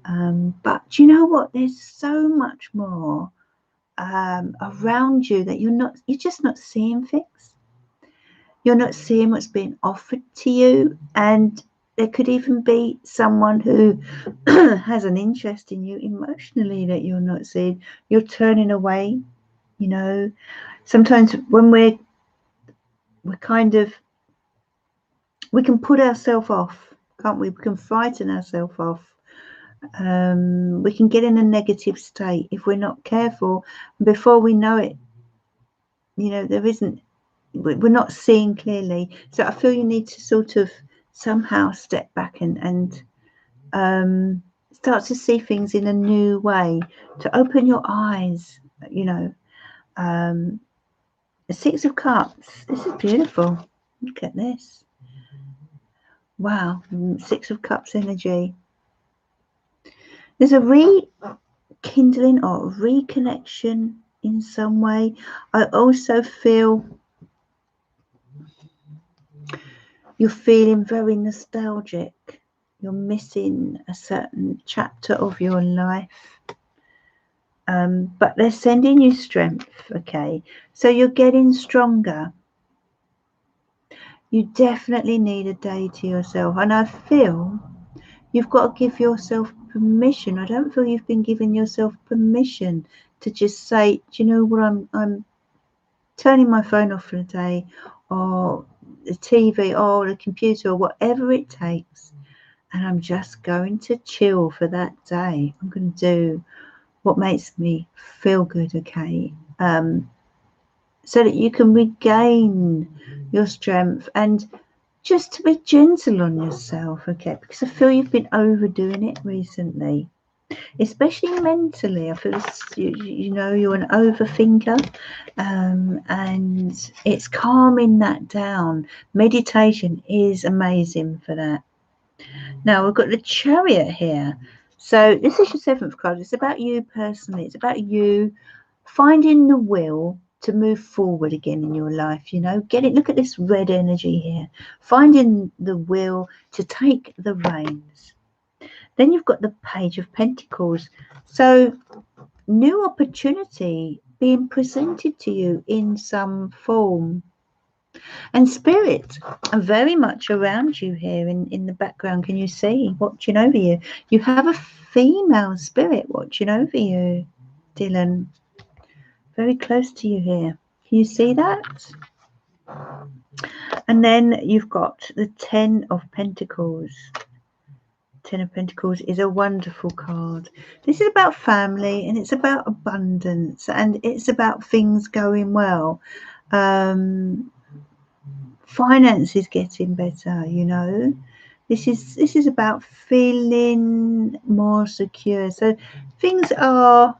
But you know what? There's so much more around you that you're just not seeing things. You're not seeing what's being offered to you, and there could even be someone who has an interest in you emotionally that you're not seeing. You're turning away, you know. Sometimes when we're kind of, we can put ourselves off, can't we? We can frighten ourselves off. We can get in a negative state if we're not careful. Before we know it, you know, we're not seeing clearly. So I feel you need to sort of somehow step back and start to see things in a new way, to open your eyes, you know. The Six of Cups. This is beautiful. Look at this. Wow. Six of Cups energy. There's a rekindling or reconnection in some way. I also feel you're feeling very nostalgic. You're missing a certain chapter of your life. But they're sending you strength, okay? So you're getting stronger. You definitely need a day to yourself. And I feel you've got to give yourself permission. I don't feel you've been giving yourself permission to just say, do you know what, I'm turning my phone off for the day, or the TV or the computer, or whatever it takes. And I'm just going to chill for that day. I'm going to do what makes me feel good, okay? So that you can regain your strength, and just to be gentle on yourself, okay? Because I feel you've been overdoing it recently, especially mentally. I feel you know, you're an overthinker, and it's calming that down. Meditation is amazing for that. Now we've got the Chariot here. So this is your seventh card. It's about you personally. It's about you finding the will to move forward again in your life. You know, look at this red energy here. Finding the will to take the reins. Then you've got the Page of Pentacles. So new opportunity being presented to you in some form. And spirit are very much around you here in the background. Can you see, watching over you? You have a female spirit watching over you, Dylan. Very close to you here. Can you see that? And then you've got the 10 of Pentacles. 10 of Pentacles is a wonderful card. This is about family, and it's about abundance, and it's about things going well. Finances getting better, you know. This is about feeling more secure. So things are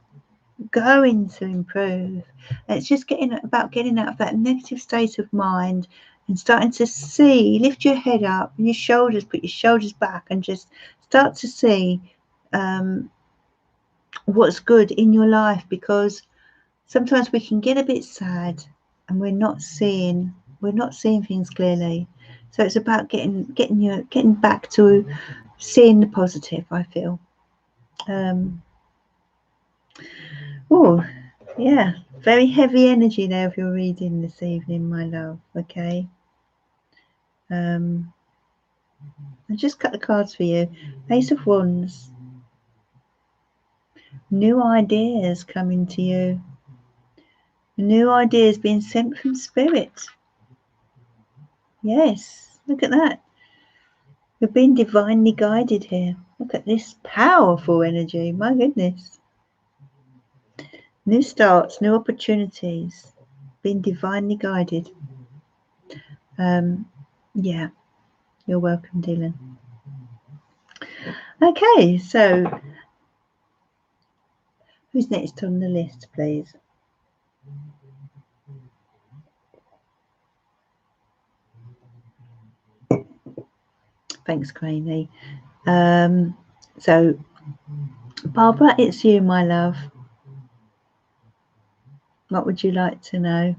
going to improve. It's just about getting out of that negative state of mind and starting to see, lift your head up and your shoulders, put your shoulders back, and just start to see what's good in your life, because sometimes we can get a bit sad and we're not seeing things clearly. So it's about getting back to seeing the positive, I feel. Oh, yeah, very heavy energy there if you're reading this evening, my love. Okay. I just cut the cards for you. Ace of Wands. New ideas coming to you. New ideas being sent from Spirit. Yes, look at that. You're being divinely guided here. Look at this powerful energy. My goodness. New starts, new opportunities. Being divinely guided. Yeah. You're welcome, Dylan. Okay, so who's next on the list, please? Thanks, Craney. So, Barbara, it's you, my love. What would you like to know?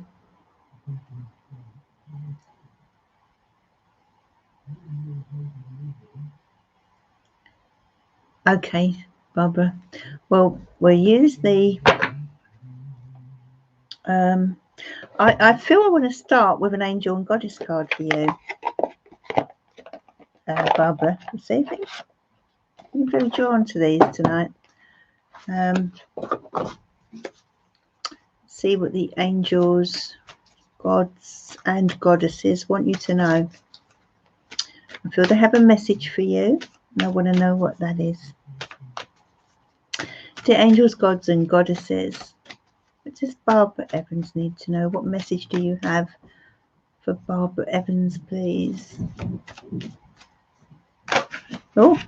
Okay, Barbara. Well, we'll use the... I feel I want to start with an angel and goddess card for you, Barbara. This evening. I'm very drawn to these tonight. See what the angels, gods and goddesses want you to know. I feel they have a message for you, and I want to know what that is. Dear angels, gods and goddesses, what does Barbara Evans need to know? What message do you have for Barbara Evans, please? Oh,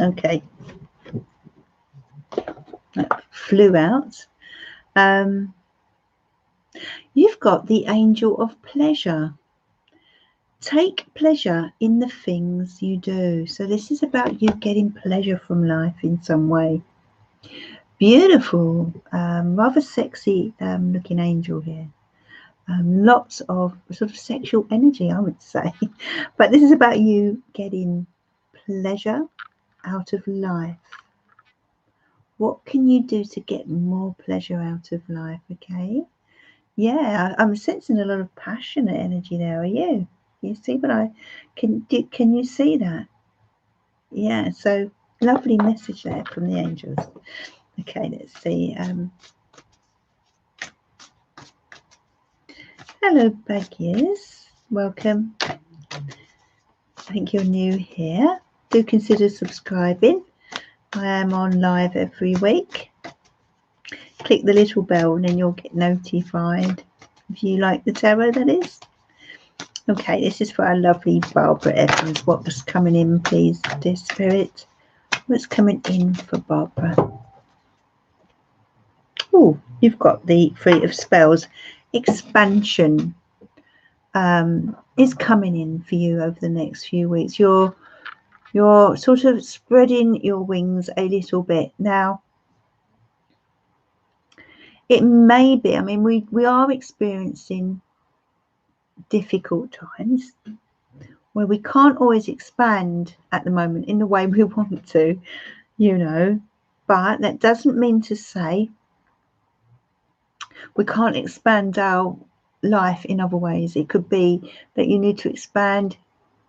okay. That flew out. You've got the angel of pleasure. Take pleasure in the things you do. So this is about you getting pleasure from life in some way. Beautiful, rather sexy looking angel here. Lots of sort of sexual energy, I would say. But this is about you getting pleasure out of life. What can you do to get more pleasure out of life? Okay. Yeah, I'm sensing a lot of passionate energy there. Are you? You see what I can do? Can you see that? Yeah. So lovely message there from the angels. Okay, let's see. Hello, Baggies. Welcome. I think you're new here. Do consider subscribing. I am on live every week. Click the little bell and then you'll get notified if you like the tarot, that is. Okay, this is for our lovely Barbara Evans. What was coming in, please, dear Spirit? What's coming in for Barbara? Oh, you've got the Three of Spells. Expansion is coming in for you over the next few weeks. You're sort of spreading your wings a little bit. Now, it may be, I mean, we are experiencing difficult times where we can't always expand at the moment in the way we want to, you know, but that doesn't mean to say we can't expand our life in other ways. It could be that you need to expand,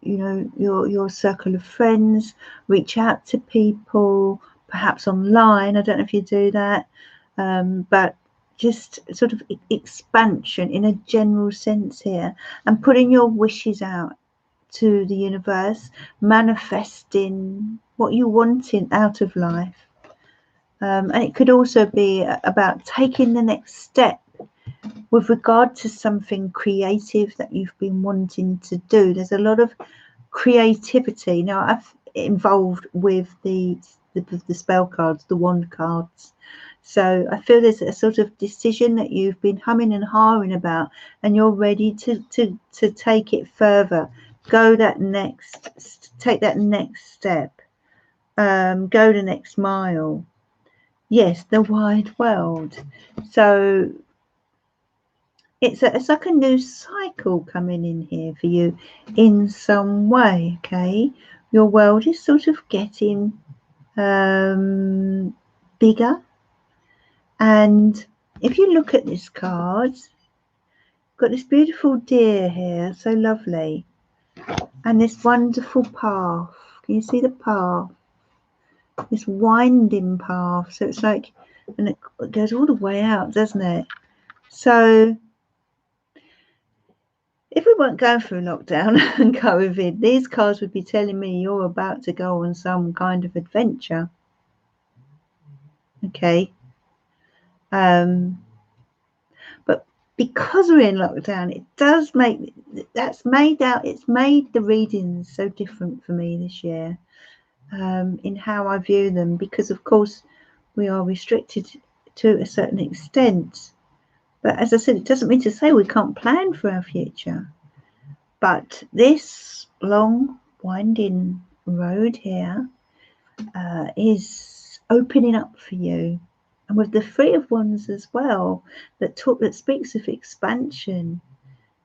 you know, your circle of friends, reach out to people, perhaps online. I don't know if you do that, but just sort of expansion in a general sense here, and putting your wishes out to the universe, manifesting what you want out of life. And it could also be about taking the next step with regard to something creative that you've been wanting to do. There's a lot of creativity now I've involved with the spell cards, the wand cards. So I feel there's a sort of decision that you've been humming and hawing about, and you're ready to take it further, take that next step, go the next mile. Yes, the wide world. So it's like a new cycle coming in here for you in some way. Okay, your world is sort of getting bigger. And if you look at this card, got this beautiful deer here, so lovely, and this wonderful path. Can you see the path? This winding path. So it's like, and it goes all the way out, doesn't it? So if we weren't going through lockdown and COVID, these cards would be telling me you're about to go on some kind of adventure. Okay. But because we're in lockdown, it does make it's made the readings so different for me this year, in how I view them, because of course we are restricted to a certain extent. But as I said, it doesn't mean to say we can't plan for our future. But this long winding road here is opening up for you. And with the Three of Wands as well, that speaks of expansion,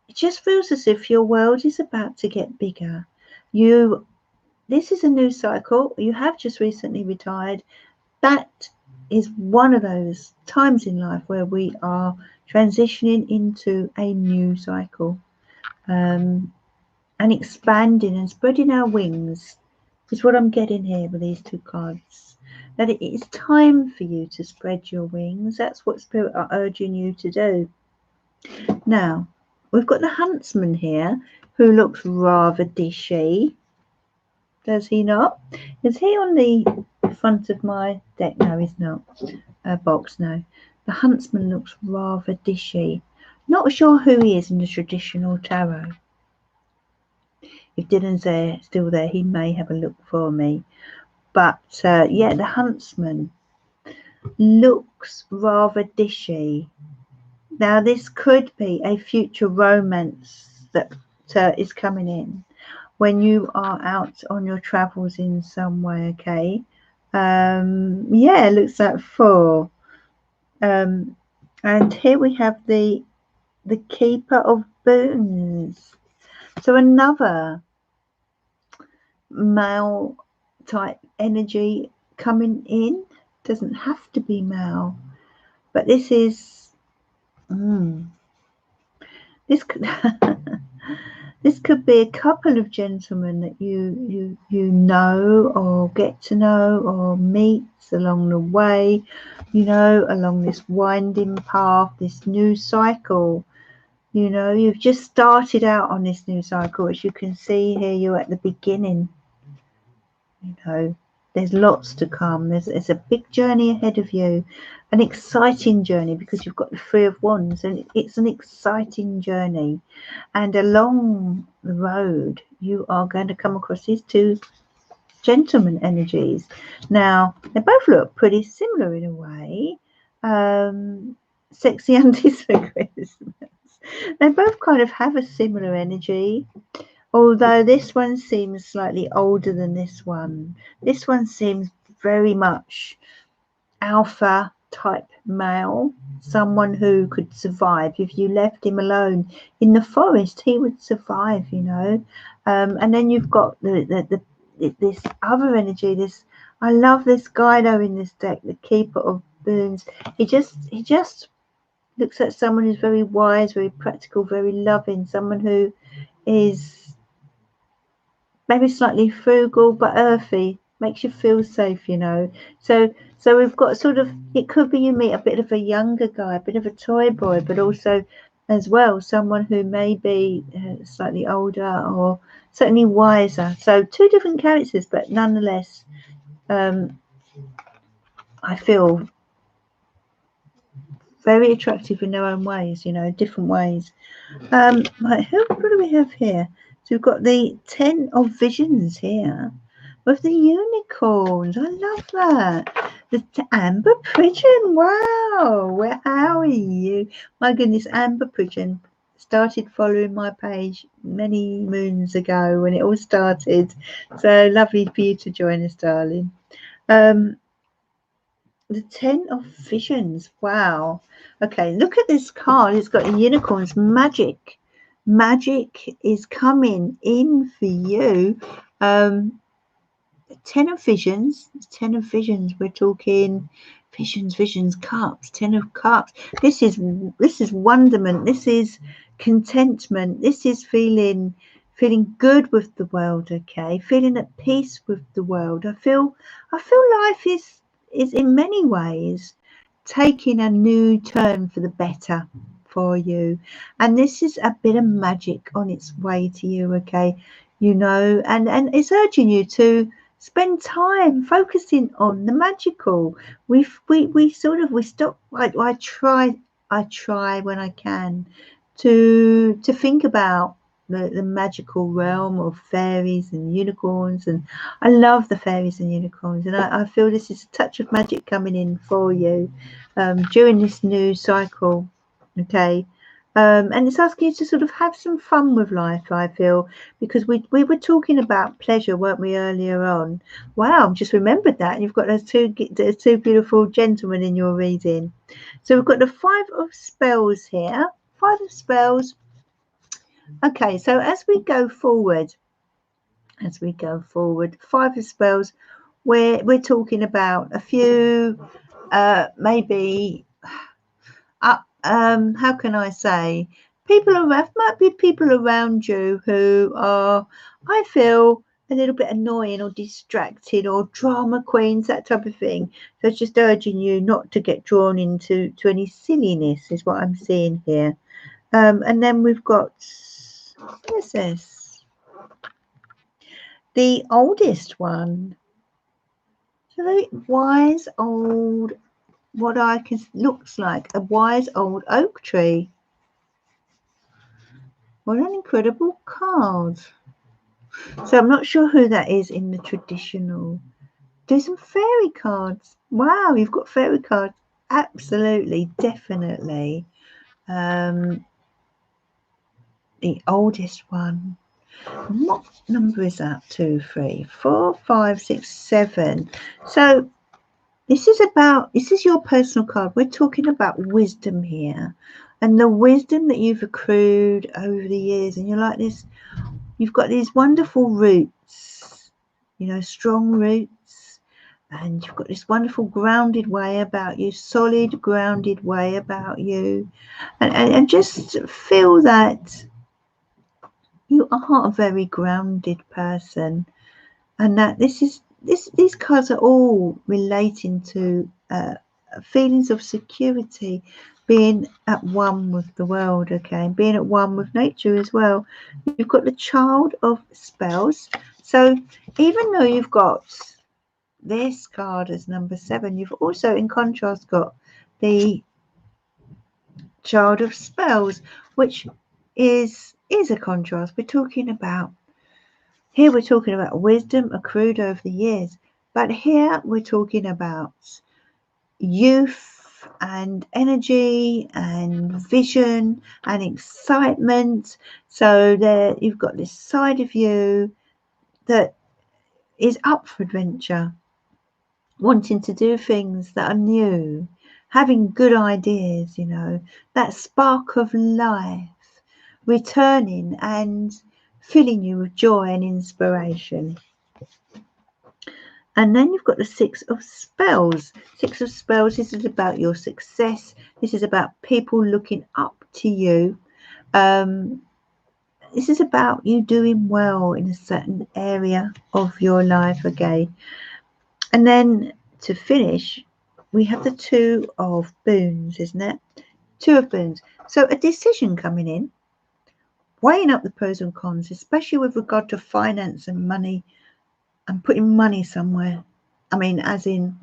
it just feels as if your world is about to get bigger. This is a new cycle. You have just recently retired. That is one of those times in life where we are transitioning into a new cycle, and expanding and spreading our wings is what I'm getting here with these two cards. That it is time for you to spread your wings. That's what Spirit are urging you to do. Now, we've got the Huntsman here, who looks rather dishy. Does he not? Is he on the front of my deck? No, he's not. Box, no. The Huntsman looks rather dishy. Not sure who he is in the traditional tarot. If Dylan's still there, he may have a look for me. But yeah, the Huntsman looks rather dishy. Now, this could be a future romance that is coming in when you are out on your travels in some way. Okay. Yeah, it looks like 4. And here we have the Keeper of Boons. So another male type energy coming in. Doesn't have to be male, but this is this could this could be a couple of gentlemen that you know, or get to know, or meet along the way, along this winding path, this new cycle. You've just started out on this new cycle. As you can see here, you're at the beginning. There's lots to come. There's a big journey ahead of you, an exciting journey, because you've got the Three of Wands, and it's an exciting journey. And along the road, you are going to come across these two gentleman energies. Now, they both look pretty similar in a way. Sexy Undies for Christmas. They both kind of have a similar energy. Although this one seems slightly older than this one. This one seems very much alpha type male. Someone who could survive. If you left him alone in the forest, he would survive, And then you've got this other energy. I love this guy though in this deck, the Keeper of Boons. He just looks like someone who's very wise, very practical, very loving. Someone who is maybe slightly frugal but earthy, makes you feel safe, you know. So we've got sort of, it could be you meet a bit of a younger guy, a bit of a toy boy, but also as well someone who may be slightly older or certainly wiser. So two different characters, but nonetheless, I feel very attractive in their own ways, you know, different ways. Right, what do we have here? So we've got the 10 of Visions here with the unicorns. I love that. The Amber Pigeon. Wow. Well, how are you? My goodness, Amber Pigeon started following my page many moons ago when it all started. So lovely for you to join us, darling. The 10 of Visions. Wow. Okay, look at this card. It's got unicorns. Magic. Magic is coming in for you. 10 of Visions. 10 of Visions. We're talking visions, cups. 10 of Cups. This is wonderment. This is contentment. This is feeling good with the world. Okay, feeling at peace with the world. I feel life is in many ways taking a new turn for the better for you, and this is a bit of magic on its way to you. Okay, you know, and it's urging you to spend time focusing on the magical. We stop. I try when I can to think about the magical realm of fairies and unicorns, and I love the fairies and unicorns, and I feel this is a touch of magic coming in for you during this new cycle. Okay, and it's asking you to sort of have some fun with life, I feel, because we were talking about pleasure, weren't we, earlier on? Wow, I've just remembered that. You've got those two beautiful gentlemen in your reading. So we've got the 5 of Spells here. 5 of Spells. Okay, so as we go forward, 5 of Spells, we're talking about a few, maybe, how can I say, might be people around you who are, I feel, a little bit annoying or distracted or drama queens, that type of thing. So it's just urging you not to get drawn into any silliness, is what I'm seeing here. And then we've got, what's this? The oldest one. So the wise old, what I can, looks like a wise old oak tree. What an incredible card. So I'm not sure who that is in the traditional. There's some fairy cards. Wow, you've got fairy cards. Absolutely, definitely. The oldest one. What number is that? 2, 3, 4, 5, 6, 7. So this is your personal card. We're talking about wisdom here, and the wisdom that you've accrued over the years, and you're like this. You've got these wonderful roots, you know, strong roots, and you've got this wonderful grounded way about you, solid grounded way about you, and just feel that you are a very grounded person, and that these cards are all relating to feelings of security, being at one with the world, okay, and being at one with nature as well. You've got the Child of Spells. So even though you've got this card as number 7, you've also in contrast got the Child of Spells, which is a contrast. We're talking about wisdom accrued over the years, but here we're talking about youth and energy and vision and excitement. So there you've got this side of you that is up for adventure, wanting to do things that are new, having good ideas, you know, that spark of life returning and filling you with joy and inspiration. And then you've got the 6 of Spells. 6 of Spells, this is about your success. This is about people looking up to you. This is about you doing well in a certain area of your life, okay? And then to finish, we have the Two of Boons, isn't it? Two of Boons. So a decision coming in, weighing up the pros and cons, especially with regard to finance and money and putting money somewhere. I mean, as in,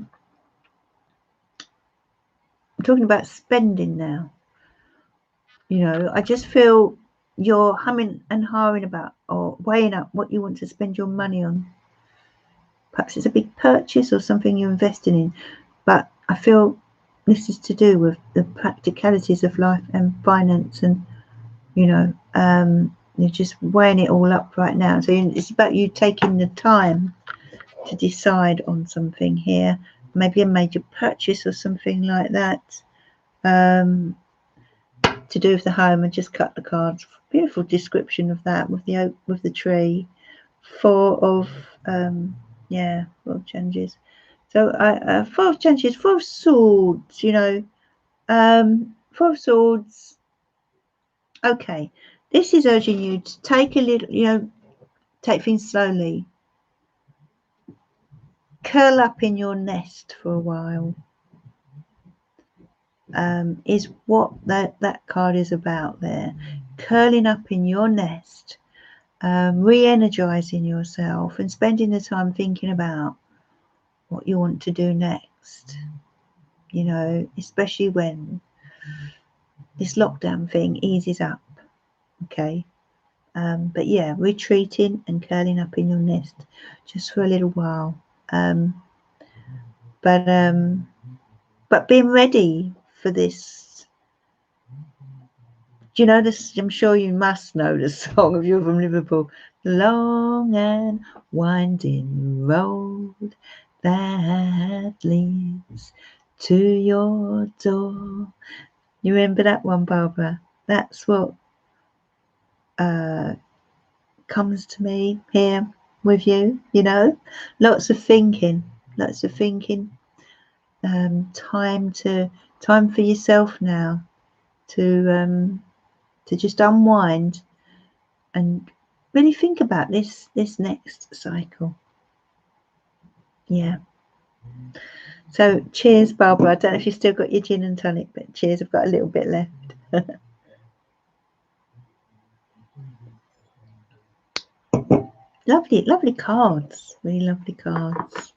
I'm talking about spending now. You know, I just feel you're humming and hawing about or weighing up what you want to spend your money on. Perhaps it's a big purchase or something you're investing in, but I feel this is to do with the practicalities of life and finance, and you know, you're just weighing it all up right now. So it's about you taking the time to decide on something here, maybe a major purchase or something like that, to do with the home. And just cut the cards. Beautiful description of that with the oak, with the tree. Four of Four of Changes. So Four of Changes, Four of Swords. You know, Four of Swords. Okay, this is urging you to take a little, you know, take things slowly. Curl up in your nest for a while. Is what that card is about there. Curling up in your nest, re-energizing yourself and spending the time thinking about what you want to do next. You know, especially when this lockdown thing eases up. Okay. But yeah, retreating and curling up in your nest just for a little while. But being ready for this. Do you know this? I'm sure you must know the song if you're from Liverpool. The long and winding road that leads to your door. You remember that one, Barbara? That's what comes to me here with you, you know. Lots of thinking. Time for yourself now to just unwind and really think about this next cycle. Yeah. So cheers, Barbara. I don't know if you've still got your gin and tonic, but cheers. I've got a little bit left. Lovely cards. Really lovely cards.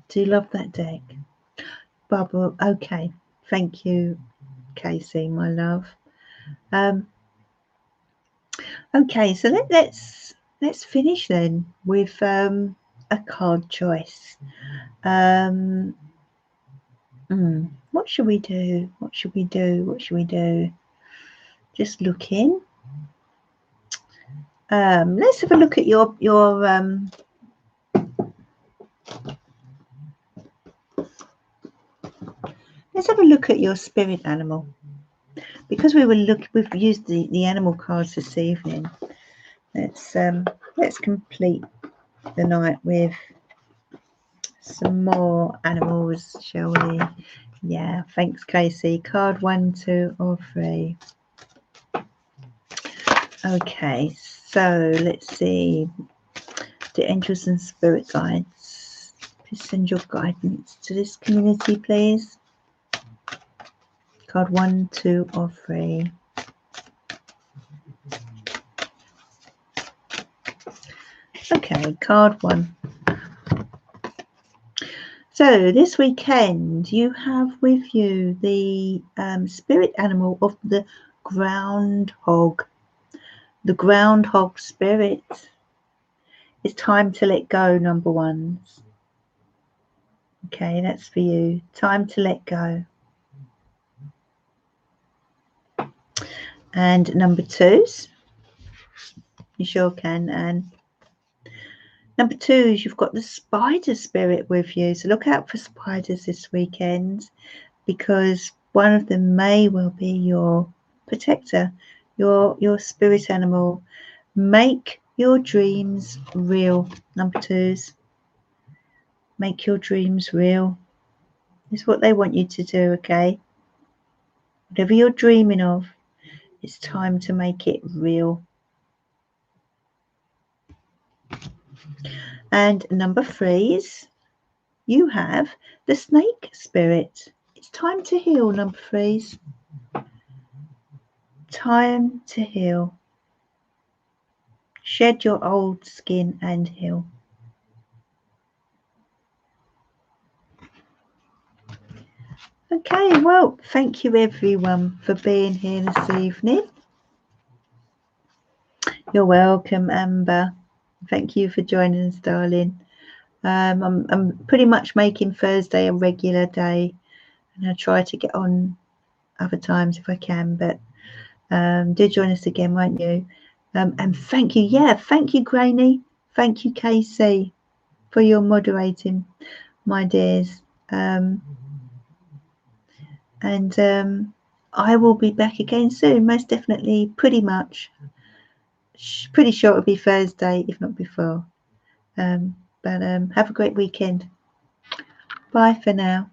Do love that deck. Barbara, okay. Thank you, Casey, my love. Okay, so let's finish then with a card choice. What should we do? What should we do? Just looking. Let's have a look at your let's have a look at your spirit animal. Because we've used the animal cards this evening. Let's complete the night with some more animals, shall we? Yeah, thanks, Casey. Card 1, 2, or 3. Okay, so let's see. The angels and spirit guides, please send your guidance to this community, please. Card 1, 2, or 3. Okay, card 1. So this weekend you have with you the spirit animal of the groundhog. The groundhog spirit. It's time to let go, number ones. Okay, that's for you. Time to let go. And number 2s. You sure can, Anne. Number 2 is you've got the spider spirit with you. So look out for spiders this weekend, because one of them may well be your protector, your spirit animal. Make your dreams real, number 2s. Make your dreams real. It's what they want you to do, okay? Whatever you're dreaming of, it's time to make it real. And number 3s, you have the snake spirit. It's time to heal, number 3s. Time to heal. Shed your old skin and heal. Okay, well, thank you everyone for being here this evening. You're welcome, Amber. Thank you for joining us, darling. I'm pretty much making Thursday a regular day, and I try to get on other times if I can, but do join us again, won't you? And thank you, thank you, Granny. Thank you, Casey, for your moderating, my dears. And I will be back again soon, most definitely, pretty much. Pretty sure it'll be Thursday, if not before. But have a great weekend. Bye for now.